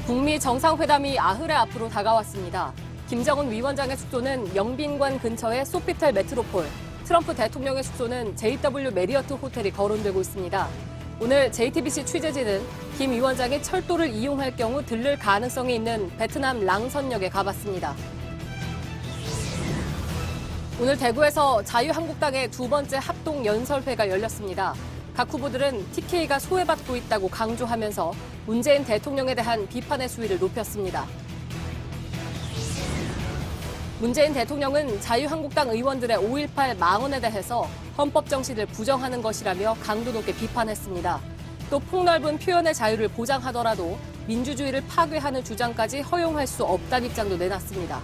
북미 정상회담이 아흐레 앞으로 다가왔습니다. 김정은 위원장의 숙소는 영빈관 근처의 소피텔 메트로폴, 트럼프 대통령의 숙소는 JW 메리어트 호텔이 거론되고 있습니다. 오늘 JTBC 취재진은 김 위원장이 철도를 이용할 경우 들를 가능성이 있는 베트남 랑선역에 가봤습니다. 오늘 대구에서 자유한국당의 두 번째 합동 연설회가 열렸습니다. 각 후보들은 TK가 소외받고 있다고 강조하면서 문재인 대통령에 대한 비판의 수위를 높였습니다. 문재인 대통령은 자유한국당 의원들의 5.18 망언에 대해서 헌법 정신을 부정하는 것이라며 강도 높게 비판했습니다. 또 폭넓은 표현의 자유를 보장하더라도 민주주의를 파괴하는 주장까지 허용할 수 없다는 입장도 내놨습니다.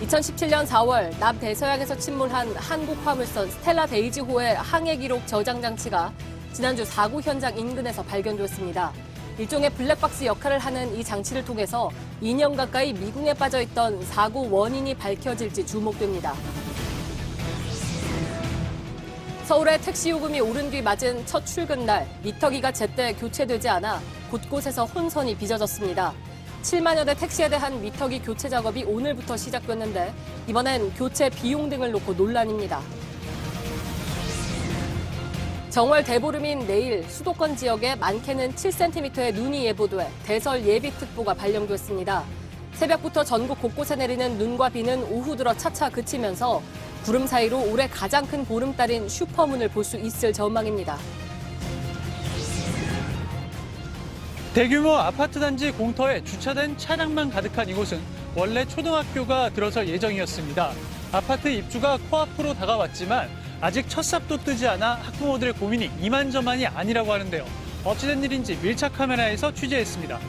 2017년 4월 남대서양에서 침몰한 한국 화물선 스텔라 데이지호의 항해 기록 저장 장치가 지난주 사고 현장 인근에서 발견됐습니다. 일종의 블랙박스 역할을 하는 이 장치를 통해서 2년 가까이 미궁에 빠져 있던 사고 원인이 밝혀질지 주목됩니다. 서울의 택시 요금이 오른 뒤 맞은 첫 출근 날 미터기가 제때 교체되지 않아 곳곳에서 혼선이 빚어졌습니다. 7만여 대 택시에 대한 미터기 교체 작업이 오늘부터 시작됐는데 이번엔 교체 비용 등을 놓고 논란입니다. 정월 대보름인 내일 수도권 지역에 많게는 7cm의 눈이 예보돼 대설 예비특보가 발령됐습니다. 새벽부터 전국 곳곳에 내리는 눈과 비는 오후 들어 차차 그치면서 구름 사이로 올해 가장 큰 보름달인 슈퍼문을 볼 수 있을 전망입니다. 대규모 아파트 단지 공터에 주차된 차량만 가득한 이곳은 원래 초등학교가 들어설 예정이었습니다. 아파트 입주가 코앞으로 다가왔지만 아직 첫 삽도 뜨지 않아 학부모들의 고민이 이만저만이 아니라고 하는데요. 어찌된 일인지 밀착 카메라에서 취재했습니다.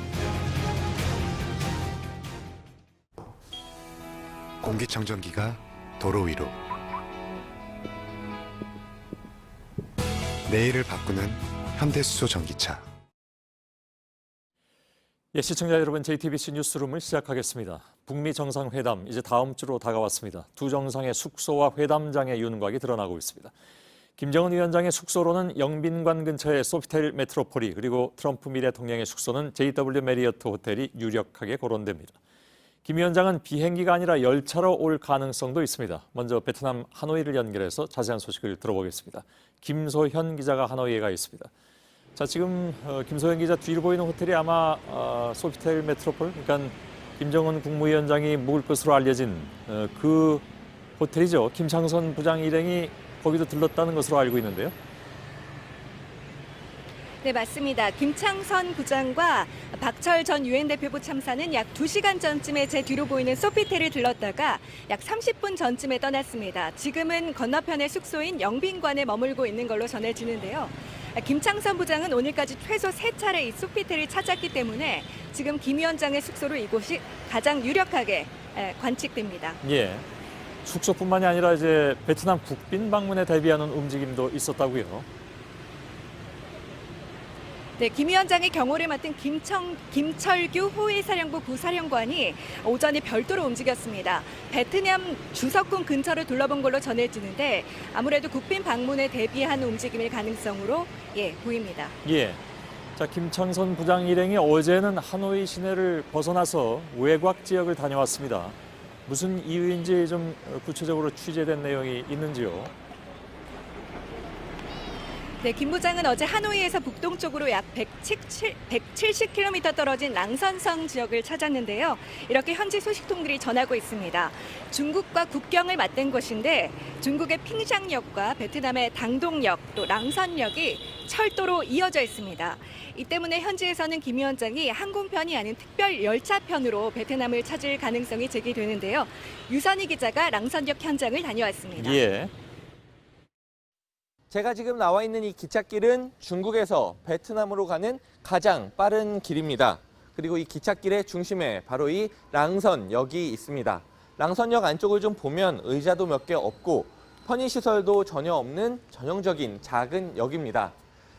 공기청정기가 도로 위로. 내일을 바꾸는 현대수소 전기차. 예, 시청자 여러분, JTBC 뉴스룸을 시작하겠습니다. 북미 정상회담 이제 다음 주로 다가왔습니다. 두 정상의 숙소와 회담장의 윤곽이 드러나고 있습니다. 김정은 위원장의 숙소로는 영빈관 근처의 소피텔 메트로폴이, 그리고 트럼프 미 대통령의 숙소는 JW 메리어트 호텔이 유력하게 거론됩니다. 김 위원장은 비행기가 아니라 열차로 올 가능성도 있습니다. 먼저 베트남 하노이를 연결해서 자세한 소식을 들어보겠습니다. 김소현 기자가 하노이에 가 있습니다. 자, 지금 김소현 기자, 뒤로 보이는 호텔이 아마 소피텔 메트로폴, 그러니까 김정은 국무위원장이 묵을 것으로 알려진 그 호텔이죠. 김창선 부장 일행이 거기도 들렀다는 것으로 알고 있는데요. 네, 맞습니다. 김창선 부장과 박철 전 유엔 대표부 참사는 약 2시간 전쯤에 제 뒤로 보이는 소피텔을 들렀다가 약 30분 전쯤에 떠났습니다. 지금은 건너편의 숙소인 영빈관에 머물고 있는 걸로 전해지는데요. 김창선 부장은 오늘까지 최소 3차례 이 소피텔을 찾았기 때문에 지금 김 위원장의 숙소로 이곳이 가장 유력하게 관측됩니다. 예, 숙소뿐만이 아니라 이제 베트남 국빈 방문에 대비하는 움직임도 있었다고요. 네, 김 위원장의 경호를 맡은 김철규 호위사령부 부사령관이 오전에 별도로 움직였습니다. 베트남 주석궁 근처를 둘러본 걸로 전해지는데 아무래도 국빈 방문에 대비한 움직임일 가능성으로 보입니다. 예. 자, 김창선 부장 일행이 어제는 하노이 시내를 벗어나서 외곽 지역을 다녀왔습니다. 무슨 이유인지 좀 구체적으로 취재된 내용이 있는지요? 네, 김 부장은 어제 하노이에서 북동쪽으로 약 170km 떨어진 랑선성 지역을 찾았는데요. 이렇게 현지 소식통들이 전하고 있습니다. 중국과 국경을 맞댄 곳인데 중국의 핑샹역과 베트남의 당동역, 또 랑선역이 철도로 이어져 있습니다. 이 때문에 현지에서는 김 위원장이 항공편이 아닌 특별 열차편으로 베트남을 찾을 가능성이 제기되는데요. 유선희 기자가 랑선역 현장을 다녀왔습니다. 예. 제가 지금 나와 있는 이 기찻길은 중국에서 베트남으로 가는 가장 빠른 길입니다. 그리고 이 기찻길의 중심에 바로 이 랑선역이 있습니다. 랑선역 안쪽을 좀 보면 의자도 몇 개 없고 편의시설도 전혀 없는 전형적인 작은 역입니다.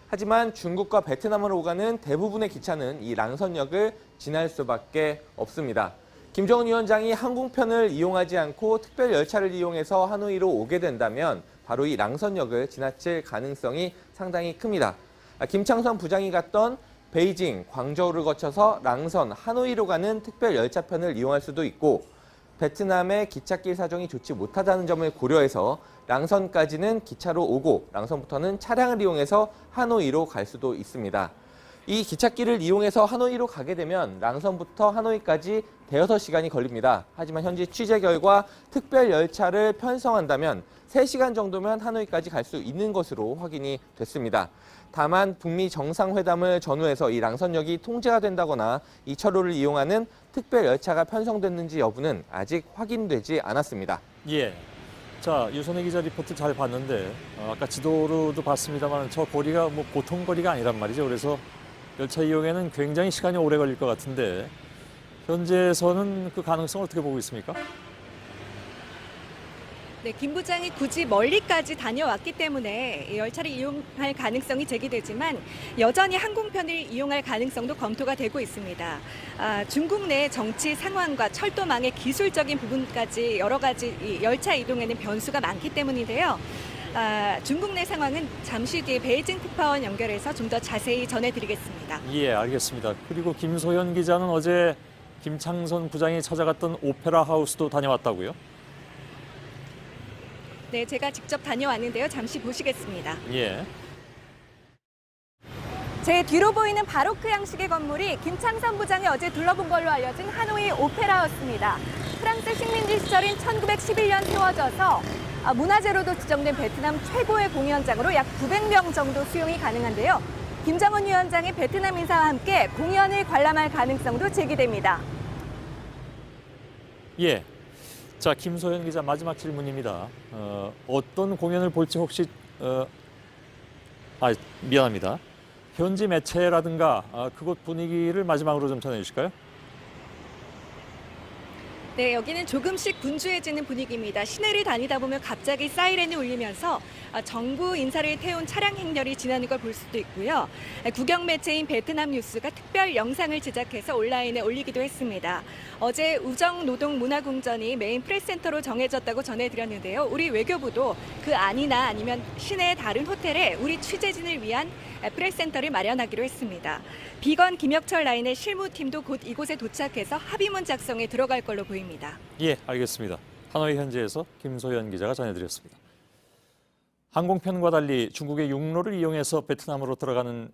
하지만 중국과 베트남으로 오가는 대부분의 기차는 이 랑선역을 지날 수밖에 없습니다. 김정은 위원장이 항공편을 이용하지 않고 특별 열차를 이용해서 하노이로 오게 된다면 바로 이 랑선역을 지나칠 가능성이 상당히 큽니다. 김창선 부장이 갔던 베이징, 광저우를 거쳐서 랑선, 하노이로 가는 특별 열차편을 이용할 수도 있고 베트남의 기찻길 사정이 좋지 못하다는 점을 고려해서 랑선까지는 기차로 오고 랑선부터는 차량을 이용해서 하노이로 갈 수도 있습니다. 이 기찻길을 이용해서 하노이로 가게 되면 랑선부터 하노이까지 대여섯 시간이 걸립니다. 하지만 현지 취재 결과 특별 열차를 편성한다면 3시간 정도면 하노이까지 갈 수 있는 것으로 확인이 됐습니다. 다만 북미 정상회담을 전후해서 이 랑선역이 통제가 된다거나 이 철로를 이용하는 특별 열차가 편성됐는지 여부는 아직 확인되지 않았습니다. 예. 자, 유선혜 기자 리포트 잘 봤는데 아까 지도로도 봤습니다만 저 거리가 뭐 보통 거리가 아니란 말이죠. 그래서 열차 이용에는 굉장히 시간이 오래 걸릴 것 같은데 현재에서는 그 가능성을 어떻게 보고 있습니까? 네, 김 부장이 굳이 멀리까지 다녀왔기 때문에 이 열차를 이용할 가능성이 제기되지만 여전히 항공편을 이용할 가능성도 검토가 되고 있습니다. 중국 내 정치 상황과 철도망의 기술적인 부분까지 여러 가지 이 열차 이동에는 변수가 많기 때문인데요. 중국 내 상황은 잠시 뒤에 베이징 특파원 연결해서 좀 더 자세히 전해드리겠습니다. 예, 알겠습니다. 그리고 김소연 기자는 어제 김창선 부장이 찾아갔던 오페라 하우스도 다녀왔다고요? 네, 제가 직접 다녀왔는데요. 잠시 보시겠습니다. 예. 제 뒤로 보이는 바로크 양식의 건물이 김창선 부장이 어제 둘러본 걸로 알려진 하노이 오페라 하우스입니다. 프랑스 식민지 시절인 1911년 세워져서 문화재로도 지정된 베트남 최고의 공연장으로 약 900명 정도 수용이 가능한데요. 김정은 위원장이 베트남 인사와 함께 공연을 관람할 가능성도 제기됩니다. 예. 자, 김소연 기자 마지막 질문입니다. 어떤 공연을 볼지 혹시 미안합니다. 현지 매체라든가 그곳 분위기를 마지막으로 좀 전해 주실까요? 네, 여기는 조금씩 분주해지는 분위기입니다. 시내를 다니다 보면 갑자기 사이렌이 울리면서 정부 인사를 태운 차량 행렬이 지나는 걸 볼 수도 있고요. 국영 매체인 베트남 뉴스가 특별 영상을 제작해서 온라인에 올리기도 했습니다. 어제 우정노동문화궁전이 메인 프레스센터로 정해졌다고 전해드렸는데요. 우리 외교부도 그 안이나 아니면 시내의 다른 호텔에 우리 취재진을 위한 프레스센터를 마련하기로 했습니다. 비건 김혁철 라인의 실무팀도 곧 이곳에 도착해서 합의문 작성에 들어갈 걸로 보입니다. 예, 알겠습니다. 하노이 현지에서 김소연 기자가 전해드렸습니다. 항공편과 달리 중국의 육로를 이용해서 베트남으로 들어가는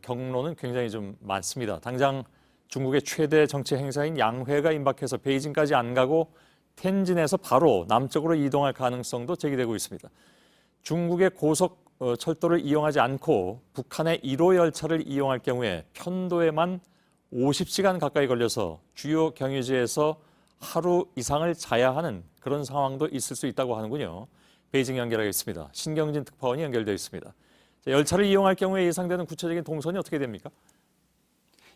경로는 굉장히 좀 많습니다. 당장 중국의 최대 정치 행사인 양회가 임박해서 베이징까지 안 가고 텐진에서 바로 남쪽으로 이동할 가능성도 제기되고 있습니다. 중국의 고속 철도를 이용하지 않고 북한의 1호 열차를 이용할 경우에 편도에만 50시간 가까이 걸려서 주요 경유지에서 하루 이상을 자야 하는 그런 상황도 있을 수 있다고 하는군요. 베이징 연결하겠습니다. 신경진 특파원이 연결되어 있습니다. 열차를 이용할 경우에 예상되는 구체적인 동선이 어떻게 됩니까?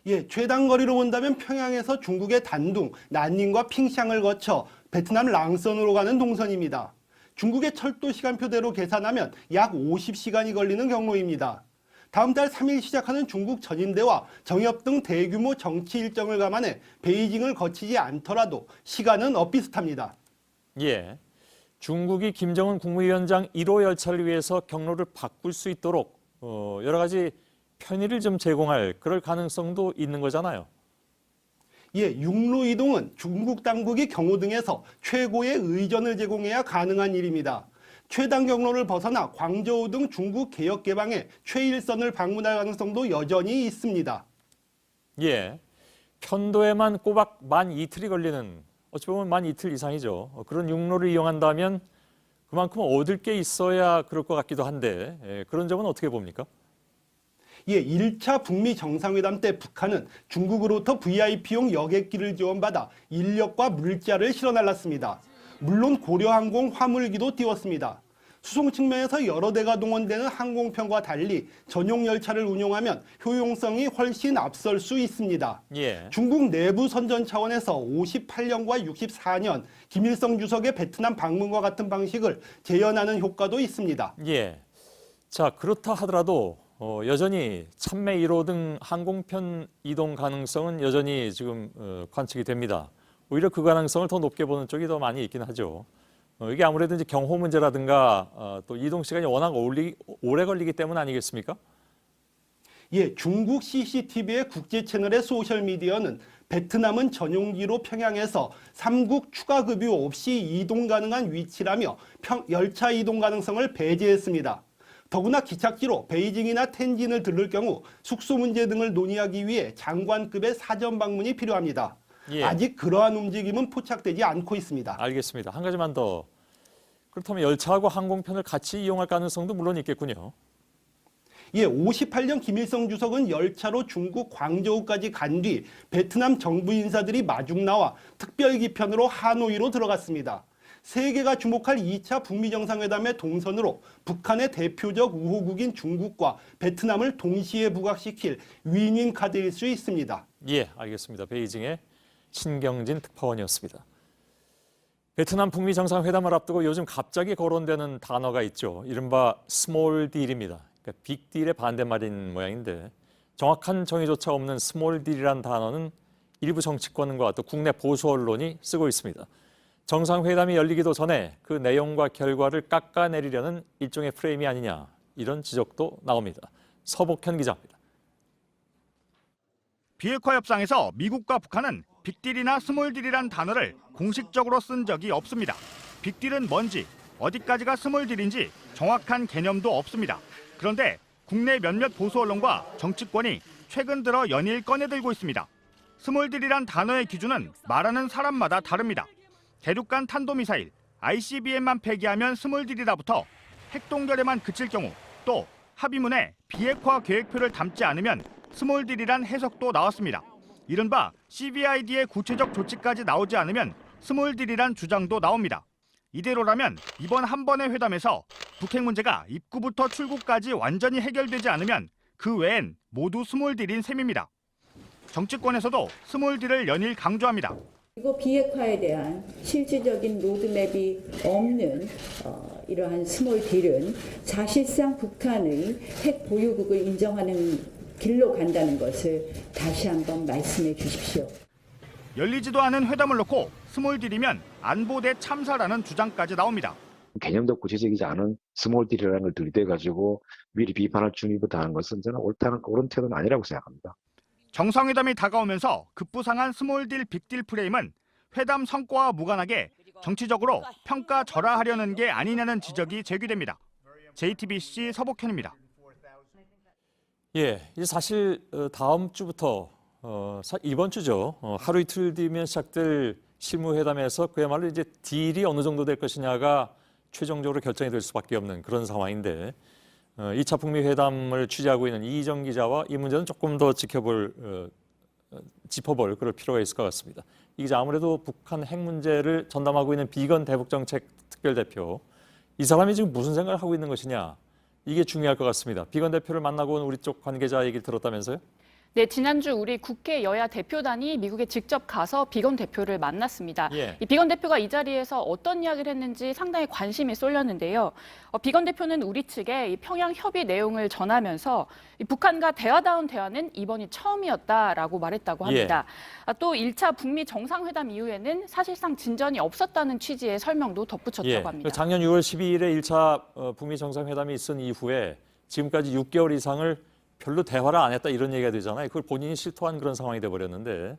예, 최단 거리로 본다면 평양에서 중국의 단둥, 난닝과 핑샹을 거쳐 베트남 랑선으로 가는 동선입니다. 중국의 철도 시간표대로 계산하면 약 50시간이 걸리는 경로입니다. 다음 달 3일 시작하는 중국 전인대와 정협 등 대규모 정치 일정을 감안해 베이징을 거치지 않더라도 시간은 엇비슷합니다. 예, 중국이 김정은 국무위원장 1호 열차를 위해서 경로를 바꿀 수 있도록 여러 가지 편의를 좀 제공할 그럴 가능성도 있는 거잖아요. 예, 육로 이동은 중국 당국이 경호 등에서 최고의 의전을 제공해야 가능한 일입니다. 최단 경로를 벗어나 광저우 등 중국 개혁 개방의 최일선을 방문할 가능성도 여전히 있습니다. 예, 편도에만 꼬박 만 이틀이 걸리는 어찌 보면 만 이틀 이상이죠. 그런 육로를 이용한다면 그만큼 얻을 게 있어야 그럴 것 같기도 한데 그런 점은 어떻게 봅니까? 예, 1차 북미 정상회담 때 북한은 중국으로부터 VIP용 여객기를 지원받아 인력과 물자를 실어 날랐습니다. 물론 고려항공 화물기도 띄웠습니다. 수송 측면에서 여러 대가 동원되는 항공편과 달리 전용 열차를 운용하면 효용성이 훨씬 앞설 수 있습니다. 예. 중국 내부 선전 차원에서 58년과 64년 김일성 주석의 베트남 방문과 같은 방식을 재현하는 효과도 있습니다. 예. 자, 그렇다 하더라도 여전히 참매 1호 등 항공편 이동 가능성은 여전히 지금 관측이 됩니다. 오히려 그 가능성을 더 높게 보는 쪽이 더 많이 있긴 하죠. 이게 아무래도 이제 경호 문제라든가 또 이동 시간이 워낙 오래 걸리기 때문 아니겠습니까? 예, 중국 CCTV의 국제 채널의 소셜 미디어는 베트남은 전용기로 평양에서 3국 추가 급유 없이 이동 가능한 위치라며 열차 이동 가능성을 배제했습니다. 더구나 기착지로 베이징이나 텐진을 들를 경우 숙소 문제 등을 논의하기 위해 장관급의 사전 방문이 필요합니다. 예. 아직 그러한 움직임은 포착되지 않고 있습니다. 알겠습니다. 한 가지만 더. 그렇다면 열차하고 항공편을 같이 이용할 가능성도 물론 있겠군요. 예, 58년 김일성 주석은 열차로 중국 광저우까지 간 뒤 베트남 정부 인사들이 마중 나와 특별기편으로 하노이로 들어갔습니다. 세계가 주목할 2차 북미 정상회담의 동선으로 북한의 대표적 우호국인 중국과 베트남을 동시에 부각시킬 위닝 카드일 수 있습니다. 예, 알겠습니다. 베이징의 신경진 특파원이었습니다. 베트남 북미 정상회담을 앞두고 요즘 갑자기 거론되는 단어가 있죠. 이른바 스몰 딜입니다. 그러니까 빅딜의 반대말인 모양인데 정확한 정의조차 없는 스몰 딜이란 단어는 일부 정치권과 또 국내 보수 언론이 쓰고 있습니다. 정상회담이 열리기도 전에 그 내용과 결과를 깎아내리려는 일종의 프레임이 아니냐 이런 지적도 나옵니다. 서복현 기자입니다. 비핵화 협상에서 미국과 북한은 빅딜이나 스몰딜이란 단어를 공식적으로 쓴 적이 없습니다. 빅딜은 뭔지, 어디까지가 스몰딜인지 정확한 개념도 없습니다. 그런데 국내 몇몇 보수 언론과 정치권이 최근 들어 연일 꺼내들고 있습니다. 스몰딜이란 단어의 기준은 말하는 사람마다 다릅니다. 대륙간 탄도미사일, ICBM만 폐기하면 스몰딜이다부터 핵동결에만 그칠 경우 또 합의문에 비핵화 계획표를 담지 않으면 스몰딜이란 해석도 나왔습니다. 이른바 CVID의 구체적 조치까지 나오지 않으면 스몰딜이란 주장도 나옵니다. 이대로라면 이번 한 번의 회담에서 북핵 문제가 입구부터 출구까지 완전히 해결되지 않으면 그 외엔 모두 스몰딜인 셈입니다. 정치권에서도 스몰딜을 연일 강조합니다. 그리고 비핵화에 대한 실질적인 로드맵이 없는 이러한 스몰딜은 사실상 북한의 핵 보유국을 인정하는 길로 간다는 것을 다시 한번 말씀해 주십시오. 열리지도 않은 회담을 놓고 스몰딜이면 안보 대 참사라는 주장까지 나옵니다. 개념도 구체적이지 않은 스몰딜이라는 걸 들이대가지고 미리 비판할 준비부터 하는 것은 저는 옳은 태도는 아니라고 생각합니다. 정상회담이 다가오면서 급부상한 스몰딜 빅딜 프레임은 회담 성과와 무관하게 정치적으로 평가절하하려는 게 아니냐는 지적이 제기됩니다. JTBC 서복현입니다. 예, 이제 사실 다음 주부터 이번 주죠. 하루 이틀 뒤면 시작될 실무회담에서 그야말로 이제 딜이 어느 정도 될 것이냐가 최종적으로 결정이 될 수밖에 없는 그런 상황인데 2차 북미 회담을 취재하고 있는 이희정 기자와 이 문제는 조금 더 짚어볼 그럴 필요가 있을 것 같습니다. 이 기자 아무래도 북한 핵 문제를 전담하고 있는 비건 대북정책 특별대표 이 사람이 지금 무슨 생각을 하고 있는 것이냐 이게 중요할 것 같습니다. 비건 대표를 만나고 온 우리 쪽 관계자 얘기를 들었다면서요? 네, 지난주 우리 국회 여야 대표단이 미국에 직접 가서 비건 대표를 만났습니다. 예. 이 비건 대표가 이 자리에서 어떤 이야기를 했는지 상당히 관심이 쏠렸는데요. 비건 대표는 우리 측에 이 평양 협의 내용을 전하면서 이 북한과 대화다운 대화는 이번이 처음이었다라고 말했다고 합니다. 또 1차 북미 정상회담 이후에는 사실상 진전이 없었다는 취지의 설명도 덧붙였다고 합니다. 작년 6월 12일에 1차 북미 정상회담이 있은 이후에 지금까지 6개월 이상을 별로 대화를 안 했다 이런 얘기가 되잖아요. 그걸 본인이 실토한 그런 상황이 돼버렸는데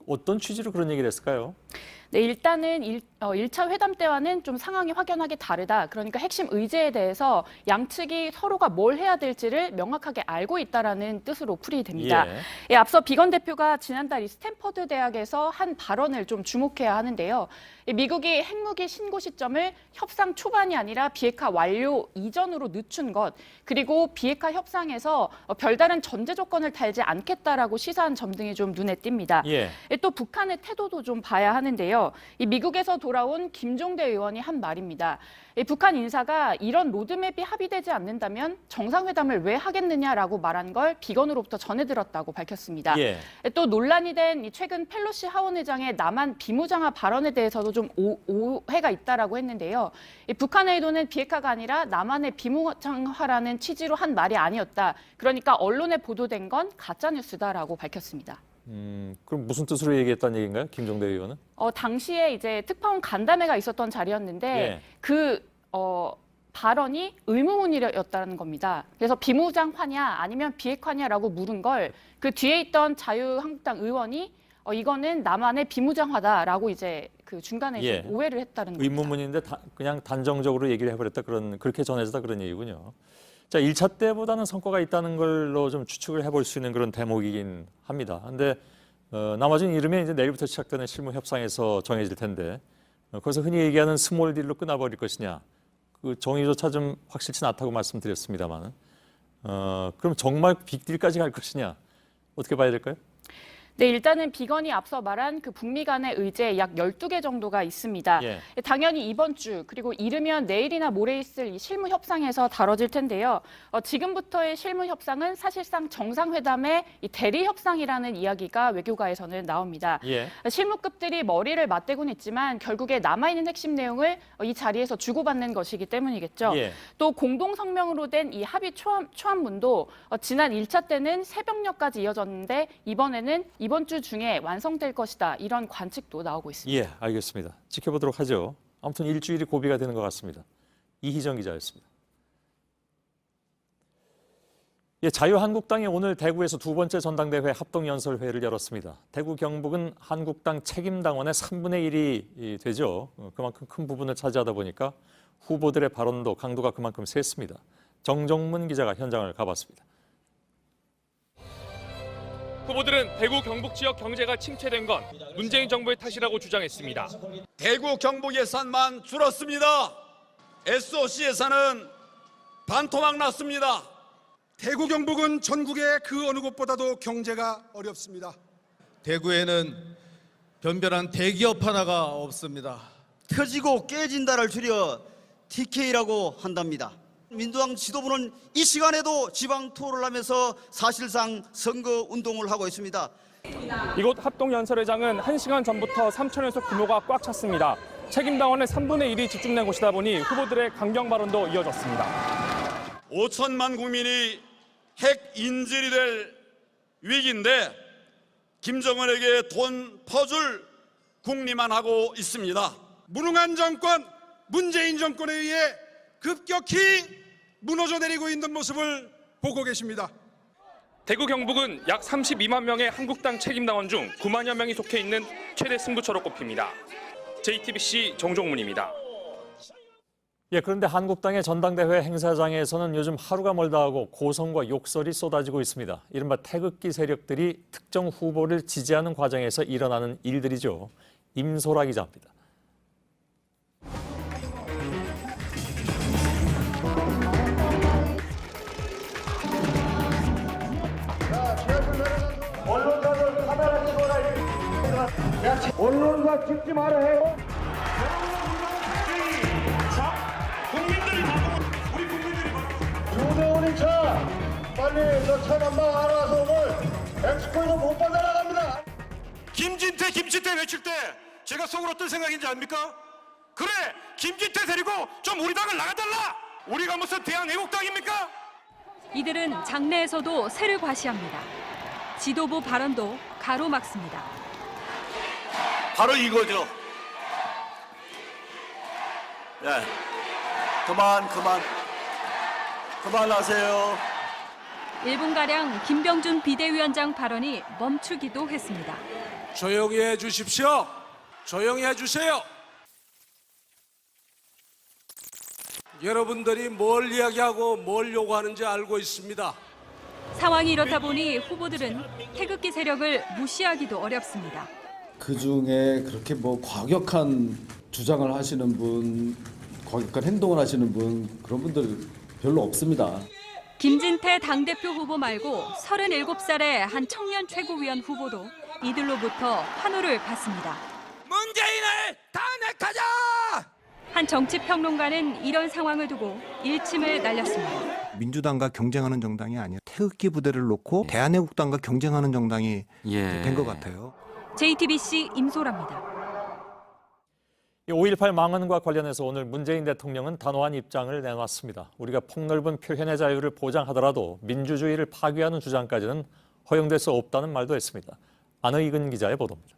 어떤 취지로 그런 얘기를 했을까요? 네, 일단은 1차 회담 때와는 좀 상황이 확연하게 다르다. 그러니까 핵심 의제에 대해서 양측이 서로가 뭘 해야 될지를 명확하게 알고 있다라는 뜻으로 풀이됩니다. 예, 앞서 비건 대표가 지난달 이 스탠퍼드 대학에서 한 발언을 좀 주목해야 하는데요. 미국이 핵무기 신고 시점을 협상 초반이 아니라 비핵화 완료 이전으로 늦춘 것, 그리고 비핵화 협상에서 별다른 전제 조건을 달지 않겠다라고 시사한 점 등이 좀 눈에 띕니다. 또 북한의 태도도 좀 봐야 하는데요. 이 미국에서 돌아온 김종대 의원이 한 말입니다. 북한 인사가 이런 로드맵이 합의되지 않는다면 정상회담을 왜 하겠느냐라고 말한 걸 비건으로부터 전해 들었다고 밝혔습니다. 또 논란이 된 최근 펠로시 하원의장의 남한 비무장화 발언에 대해서도 좀 오해가 있다라고 했는데요. 북한의 의도는 비핵화가 아니라 남한의 비무장화라는 취지로 한 말이 아니었다. 그러니까 언론에 보도된 건 가짜뉴스다라고 밝혔습니다. 그럼 무슨 뜻으로 얘기했다는 얘기인가요? 김종대 의원은? 당시에 이제 특파원 간담회가 있었던 자리였는데 발언이 의무문이었다는 겁니다. 그래서 비무장화냐 아니면 비핵화냐라고 물은 걸 그 뒤에 있던 자유한국당 의원이 이거는 남한의 비무장화다라고 이제 그 중간에 예. 좀 오해를 했다는 겁니다. 의문문인데 그냥 단정적으로 얘기를 해버렸다 그렇게 전해졌다 그런 얘기군요. 자, 1차 때보다는 성과가 있다는 걸로 좀 추측을 해볼 수 있는 그런 대목이긴 합니다. 근데 나머지는 이르면 이제 내일부터 시작되는 실무 협상에서 정해질 텐데 거기서 흔히 얘기하는 스몰 딜로 끝나버릴 것이냐 그 정의조차 좀 확실치 않다고 말씀드렸습니다만 그럼 정말 빅딜까지 갈 것이냐 어떻게 봐야 될까요? 네, 일단은 비건이 앞서 말한 그 북미 간의 의제 약 12개 정도가 있습니다. 예. 당연히 이번 주 그리고 이르면 내일이나 모레 있을 이 실무 협상에서 다뤄질 텐데요. 지금부터의 실무 협상은 사실상 정상회담의 이 대리 협상이라는 이야기가 외교가에서는 나옵니다. 예. 실무급들이 머리를 맞대곤 했지만 결국에 남아있는 핵심 내용을 이 자리에서 주고받는 것이기 때문이겠죠. 예. 또 공동성명으로 된 이 합의 초안문도 지난 1차 때는 새벽녘까지 이어졌는데 이번에는 이번 주 중에 완성될 것이다. 이런 관측도 나오고 있습니다. 예, 알겠습니다. 지켜보도록 하죠. 아무튼 일주일이 고비가 되는 것 같습니다. 이희정 기자였습니다. 예, 자유한국당이 오늘 대구에서 두 번째 전당대회 합동연설회를 열었습니다. 대구 경북은 한국당 책임당원의 3분의 1이 되죠. 그만큼 큰 부분을 차지하다 보니까 후보들의 발언도 강도가 그만큼 셌습니다. 정정문 기자가 현장을 가봤습니다. 후보들은 대구 경북 지역 경제가 침체된 건 문재인 정부의 탓이라고 주장했습니다. 대구 경북 예산만 줄었습니다. SOC 예산은 반토막 났습니다. 대구 경북은 전국의 그 어느 곳보다도 경제가 어렵습니다. 대구에는 변변한 대기업 하나가 없습니다. 터지고 깨진다를 줄여 TK라고 한답니다. 민주당 지도부는 이 시간에도 지방 투어를 하면서 사실상 선거 운동을 하고 있습니다. 이곳 합동연설회장은 1시간 전부터 3천여석 규모가 꽉 찼습니다. 책임당원의 3분의 1이 집중된 곳이다 보니 후보들의 강경 발언도 이어졌습니다. 5천만 국민이 핵 인질이 될 위기인데 김정은에게 돈 퍼줄 궁리만 하고 있습니다. 무능한 정권, 문재인 정권에 의해 급격히 무너져 내리고 있는 모습을 보고 계십니다. 대구 경북은 약 32만 명의 한국당 책임당원 중 9만여 명이 속해 있는 최대 승부처로 꼽힙니다. JTBC 정종문입니다. 예, 그런데 한국당의 전당대회 행사장에서는 요즘 하루가 멀다 하고 고성과 욕설이 쏟아지고 있습니다. 이른바 태극기 세력들이 특정 후보를 지지하는 과정에서 일어나는 일들이죠. 임소라 기자입니다. 언론사들 카메라 찍어라. 언론사 찍지 마라 해요. 우리 국민들이 유대원이 차 빨리 저 차 남방 알아서 오늘 엑스포에서 못 받아나갑니다. 김진태 외칠 때 제가 속으로 어떤 생각인지 압니까? 그래 김진태 데리고 좀 우리 당을 나가달라. 우리가 무슨 대한애국당입니까? 이들은 장내에서도 세를 과시합니다. 지도부 발언도 가로막습니다. 바로 이거죠. 예, 그만하세요. 1분가량 김병준 비대위원장 발언이 멈추기도 했습니다. 조용히 해주십시오. 조용히 해주세요. 여러분들이 뭘 이야기하고 뭘 요구하는지 알고 있습니다. 상황이 이렇다 보니 후보들은 태극기 세력을 무시하기도 어렵습니다. 그중에 그렇게 뭐 과격한 주장을 하시는 분, 과격한 행동을 하시는 분 그런 분들 별로 없습니다. 김진태 당대표 후보 말고 37살의 한 청년 최고위원 후보도 이들로부터 환호를 받습니다. 문재인을 탄핵하자! 한 정치평론가는 이런 상황을 두고 일침을 날렸습니다. 민주당과 경쟁하는 정당이 아니라 태극기 부대를 놓고 대한애국당과 경쟁하는 정당이 된 것 같아요. JTBC 임소라입니다. 5.18 망언과 관련해서 오늘 문재인 대통령은 단호한 입장을 내놨습니다. 우리가 폭넓은 표현의 자유를 보장하더라도 민주주의를 파괴하는 주장까지는 허용될 수 없다는 말도 했습니다. 안의근 기자의 보도입니다.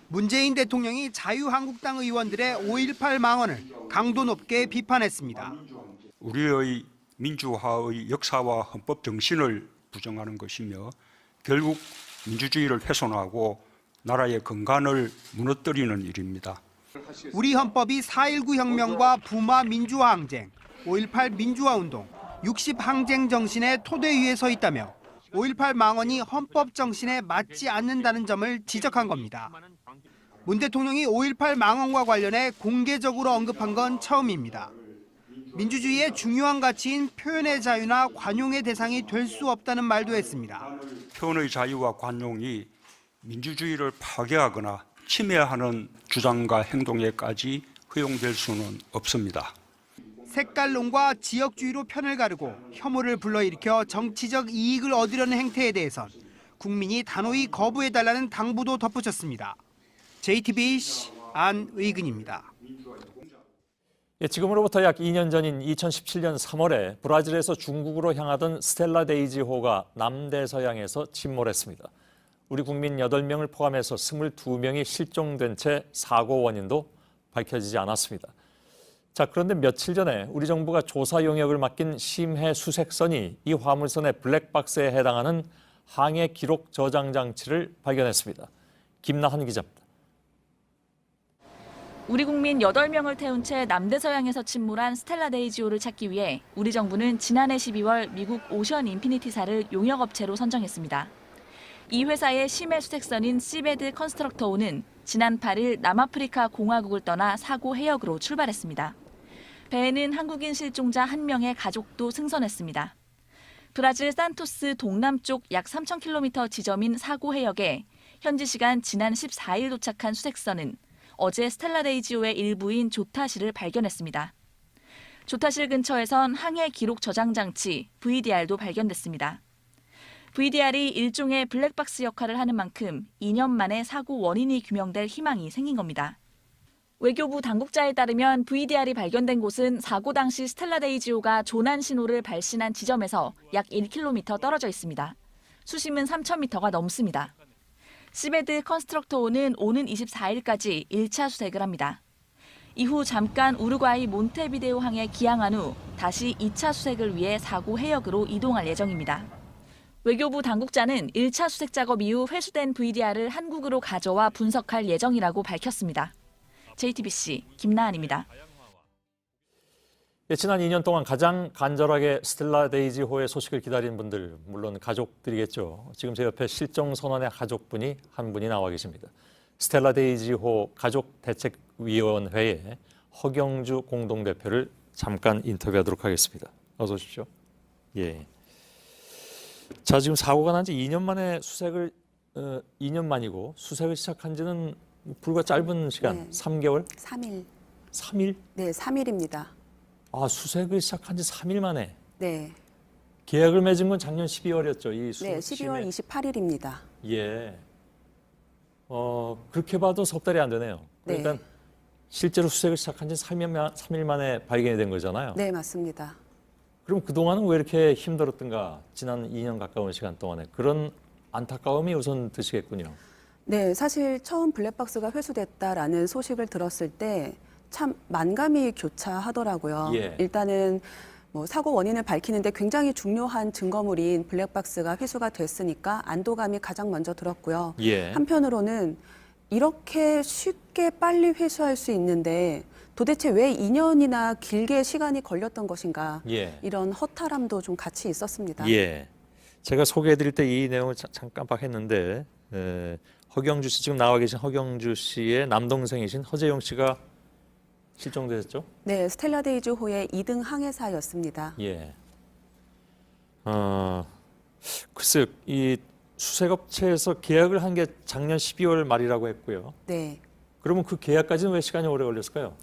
문재인 대통령이 자유한국당 의원들의 5.18 망언을 강도 높게 비판했습니다. 우리의 민주화의 역사와 헌법 정신을 부정하는 것이며 결국 민주주의를 훼손하고 나라의 근간을 무너뜨리는 일입니다. 우리 헌법이 4.19 혁명과 부마 민주화 항쟁, 5.18 민주화 운동, 60 항쟁 정신의 토대 위에 서 있다며 5.18 망언이 헌법 정신에 맞지 않는다는 점을 지적한 겁니다. 문 대통령이 5.18 망언과 관련해 공개적으로 언급한 건 처음입니다. 민주주의의 중요한 가치인 표현의 자유나 관용의 대상이 될 수 없다는 말도 했습니다. 표현의 자유와 관용이 민주주의를 파괴하거나 침해하는 주장과 행동에까지 허용될 수는 없습니다. 색깔론과 지역주의로 편을 가르고 혐오를 불러일으켜 정치적 이익을 얻으려는 행태에 대해선 국민이 단호히 거부해달라는 당부도 덧붙였습니다. JTBC 안의근입니다. 예, 지금으로부터 약 2년 전인 2017년 3월에 브라질에서 중국으로 향하던 스텔라 데이지호가 남대서양에서 침몰했습니다. 우리 국민 8명을 포함해서 22명이 실종된 채 사고 원인도 밝혀지지 않았습니다. 자, 그런데 며칠 전에 우리 정부가 조사 용역을 맡긴 심해 수색선이 이 화물선의 블랙박스에 해당하는 항해 기록 저장 장치를 발견했습니다. 김나한 기자입니다. 우리 국민 8명을 태운 채 남대서양에서 침몰한 스텔라 데이지호를 찾기 위해 우리 정부는 지난해 12월 미국 오션 인피니티사를 용역업체로 선정했습니다. 이 회사의 심해 수색선인 시베드 컨스트럭터호는 지난 8일 남아프리카 공화국을 떠나 사고 해역으로 출발했습니다. 배에는 한국인 실종자 1명의 가족도 승선했습니다. 브라질 산토스 동남쪽 약 3,000km 지점인 사고 해역에 현지 시간 지난 14일 도착한 수색선은 어제 스텔라 데이지호의 일부인 조타실을 발견했습니다. 조타실 근처에선 항해 기록 저장 장치 VDR도 발견됐습니다. VDR이 일종의 블랙박스 역할을 하는 만큼 2년 만에 사고 원인이 규명될 희망이 생긴 겁니다. 외교부 당국자에 따르면 VDR이 발견된 곳은 사고 당시 스텔라 데이지호가 조난 신호를 발신한 지점에서 약 1km 떨어져 있습니다. 수심은 3,000m가 넘습니다. 시베드 컨스트럭터호는 오는 24일까지 1차 수색을 합니다. 이후 잠깐 우루과이 몬테비데오 항에 기항한 후 다시 2차 수색을 위해 사고 해역으로 이동할 예정입니다. 외교부 당국자는 1차 수색 작업 이후 회수된 VDR을 한국으로 가져와 분석할 예정이라고 밝혔습니다. JTBC 김나한입니다. 예, 지난 2년 동안 가장 간절하게 스텔라 데이지호의 소식을 기다린 분들, 물론 가족들이겠죠. 지금 제 옆에 실종 선원의 가족분이 한 분이 나와 계십니다. 스텔라 데이지호 가족대책위원회의 허경주 공동대표를 잠깐 인터뷰하도록 하겠습니다. 어서 오십시오. 예. 자, 지금 사고가 난 지 2년 만에 수색을 2년 만이고 수색을 시작한 지는 불과 짧은 시간, 네. 3개월? 3일. 3일? 네, 3일입니다. 아, 수색을 시작한 지 3일 만에. 네. 계약을 맺은 건 작년 12월이었죠. 네, 12월 28일입니다. 예. 그렇게 봐도 석 달이 안 되네요. 그러니까 네. 실제로 수색을 시작한 지 3일 만에 발견이 된 거잖아요. 네, 맞습니다. 그럼 그동안은 왜 이렇게 힘들었던가? 지난 2년 가까운 시간 동안에. 그런 안타까움이 우선 드시겠군요. 네, 사실 처음 블랙박스가 회수됐다라는 소식을 들었을 때 참 만감이 교차하더라고요. 예. 일단은 뭐 사고 원인을 밝히는데 굉장히 중요한 증거물인 블랙박스가 회수가 됐으니까 안도감이 가장 먼저 들었고요. 예. 한편으로는 이렇게 쉽게 빨리 회수할 수 있는데 도대체 왜 2년이나 길게 시간이 걸렸던 것인가? 예. 이런 허탈함도 좀 같이 있었습니다. 예. 제가 소개해드릴 때 이 내용을 잠깐 깜빡했는데 허경주 씨, 지금 나와 계신 허경주 씨의 남동생이신 허재용 씨가 실종되셨죠? 네, 스텔라 데이지호의 2등 항해사였습니다. 예. 글쎄, 이 수색업체에서 계약을 한 게 작년 12월 말이라고 했고요. 네. 그러면 그 계약까지는 왜 시간이 오래 걸렸을까요?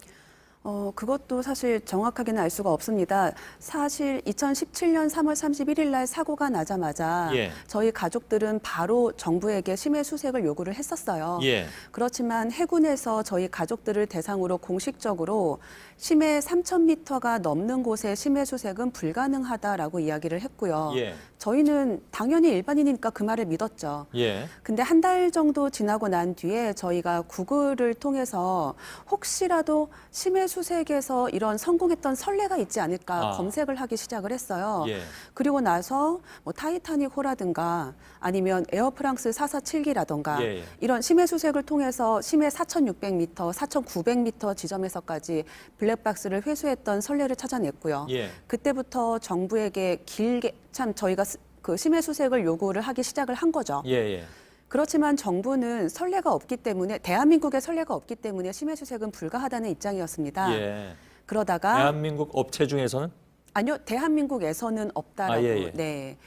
그것도 사실 정확하게는 알 수가 없습니다. 사실 2017년 3월 31일 날 사고가 나자마자 예. 저희 가족들은 바로 정부에게 심해 수색을 요구를 했었어요. 예. 그렇지만 해군에서 저희 가족들을 대상으로 공식적으로 심해 3,000m가 넘는 곳의 심해 수색은 불가능하다라고 이야기를 했고요. 예. 저희는 당연히 일반인이니까 그 말을 믿었죠. 예. 근데 한 달 정도 지나고 난 뒤에 저희가 구글을 통해서 혹시라도 심해 수색에서 이런 성공했던 선례가 있지 않을까 검색을 하기 시작을 했어요. 예. 그리고 나서 뭐 타이타닉호라든가 아니면 에어프랑스 447기라든가 예, 예. 이런 심해 수색을 통해서 심해 4,600m, 4,900m 지점에서까지 블랙박스를 회수했던 선례를 찾아냈고요. 예. 그때부터 정부에게 길게 참 저희가 그 심해 수색을 요구를 하기 시작을 한 거죠. 예, 예. 그렇지만 정부는 선례가 없기 때문에 대한민국에 선례가 없기 때문에 심해 수색은 불가하다는 입장이었습니다. 예. 그러다가 대한민국 업체 중에서는 아니요, 대한민국에서는 없다라고. 예, 예. 네.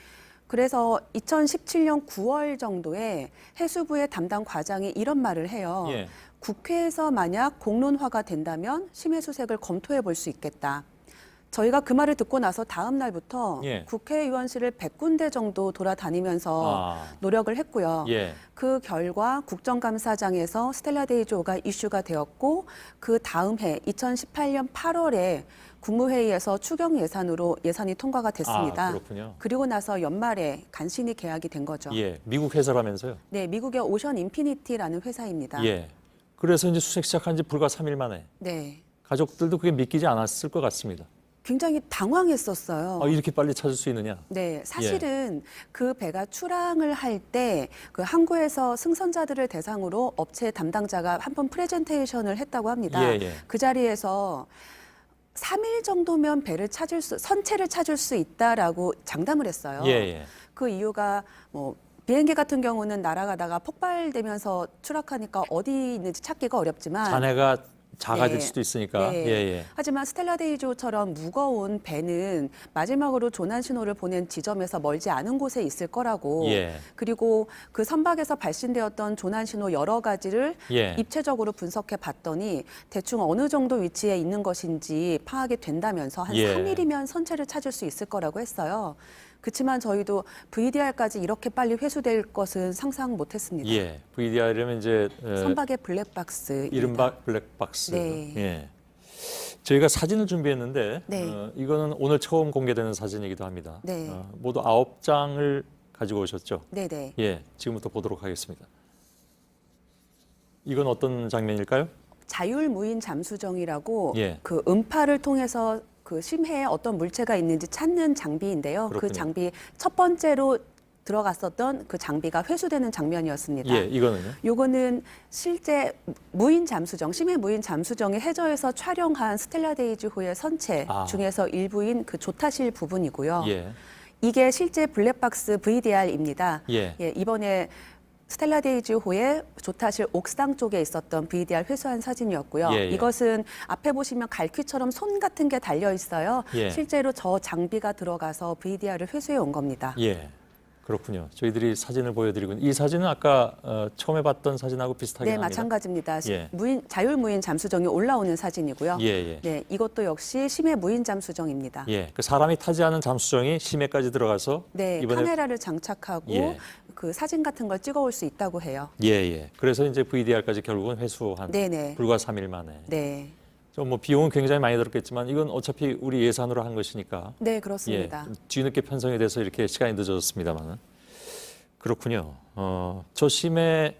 그래서 2017년 9월 정도에 해수부의 담당 과장이 이런 말을 해요. 예. 국회에서 만약 공론화가 된다면 심해 수색을 검토해 볼 수 있겠다. 저희가 그 말을 듣고 나서 다음 날부터 예. 국회의원실을 100군데 정도 돌아다니면서 노력을 했고요. 예. 그 결과 국정감사장에서 스텔라 데이조가 이슈가 되었고 그 다음 해 2018년 8월에 국무회의에서 추경 예산으로 예산이 통과가 됐습니다. 그렇군요. 그리고 나서 연말에 간신히 계약이 된 거죠. 예. 미국 회사라면서요? 네, 미국의 오션 인피니티라는 회사입니다. 예. 그래서 이제 수색 시작한 지 불과 3일 만에 네, 가족들도 그게 믿기지 않았을 것 같습니다. 굉장히 당황했었어요. 이렇게 빨리 찾을 수 있느냐? 네, 사실은 그 배가 출항을 할 때 그 항구에서 승선자들을 대상으로 업체 담당자가 한 번 프레젠테이션을 했다고 합니다. 예, 예. 그 자리에서 3일 정도면 선체를 찾을 수 있다라고 장담을 했어요. 예, 예. 그 이유가 뭐 비행기 같은 경우는 날아가다가 폭발되면서 추락하니까 어디 있는지 찾기가 어렵지만 잔해가 작아질 네. 수도 있으니까. 네. 예, 예. 하지만 스텔라 데이조처럼 무거운 배는 마지막으로 조난 신호를 보낸 지점에서 멀지 않은 곳에 있을 거라고. 예. 그리고 그 선박에서 발신되었던 조난 신호 여러 가지를 예. 입체적으로 분석해 봤더니 대충 어느 정도 위치에 있는 것인지 파악이 된다면서 한 예. 3일이면 선체를 찾을 수 있을 거라고 했어요. 그렇지만 저희도 VDR까지 이렇게 빨리 회수될 것은 상상 못했습니다. 예. VDR이면 이제 선박의 블랙박스. 이른바 블랙박스. 네. 예. 저희가 사진을 준비했는데 네. 이거는 오늘 처음 공개되는 사진이기도 합니다. 네. 모두 9장을 가지고 오셨죠? 네네. 예. 지금부터 보도록 하겠습니다. 이건 어떤 장면일까요? 자율무인 잠수정이라고 예. 그 음파를 통해서 그 심해에 어떤 물체가 있는지 찾는 장비인데요. 그렇군요. 그 장비 첫 번째로 들어갔었던 그 장비가 회수되는 장면이었습니다. 예. 이거는요? 요거는 실제 무인 잠수정, 심해 무인 잠수정이 해저에서 촬영한 스텔라 데이지호의 선체 중에서 일부인 그 조타실 부분이고요. 예. 이게 실제 블랙박스 VDR입니다. 예. 이번에 스텔라 데이지호의 조타실 옥상 쪽에 있었던 VDR 회수한 사진이었고요. 예, 예. 이것은 앞에 보시면 갈퀴처럼 손 같은 게 달려 있어요. 예. 실제로 저 장비가 들어가서 VDR을 회수해 온 겁니다. 예. 그렇군요. 저희들이 사진을 보여드리고 이 사진은 아까 처음에 봤던 사진하고 비슷하게 네, 합니다. 마찬가지입니다. 예. 자율무인 잠수정이 올라오는 사진이고요. 예, 예. 네, 이것도 역시 심해 무인 잠수정입니다. 예. 그 사람이 타지 않은 잠수정이 심해까지 들어가서 네, 이번에 카메라를 장착하고 예. 그 사진 같은 걸 찍어올 수 있다고 해요. 예, 예. 그래서 이제 VDR까지 결국은 회수한 네네. 불과 3일 만에. 네, 좀 뭐 비용은 굉장히 많이 들었겠지만 이건 어차피 우리 예산으로 한 것이니까. 네 그렇습니다. 예. 뒤늦게 편성이 돼서 이렇게 시간이 늦어졌습니다만은. 그렇군요. 저 심해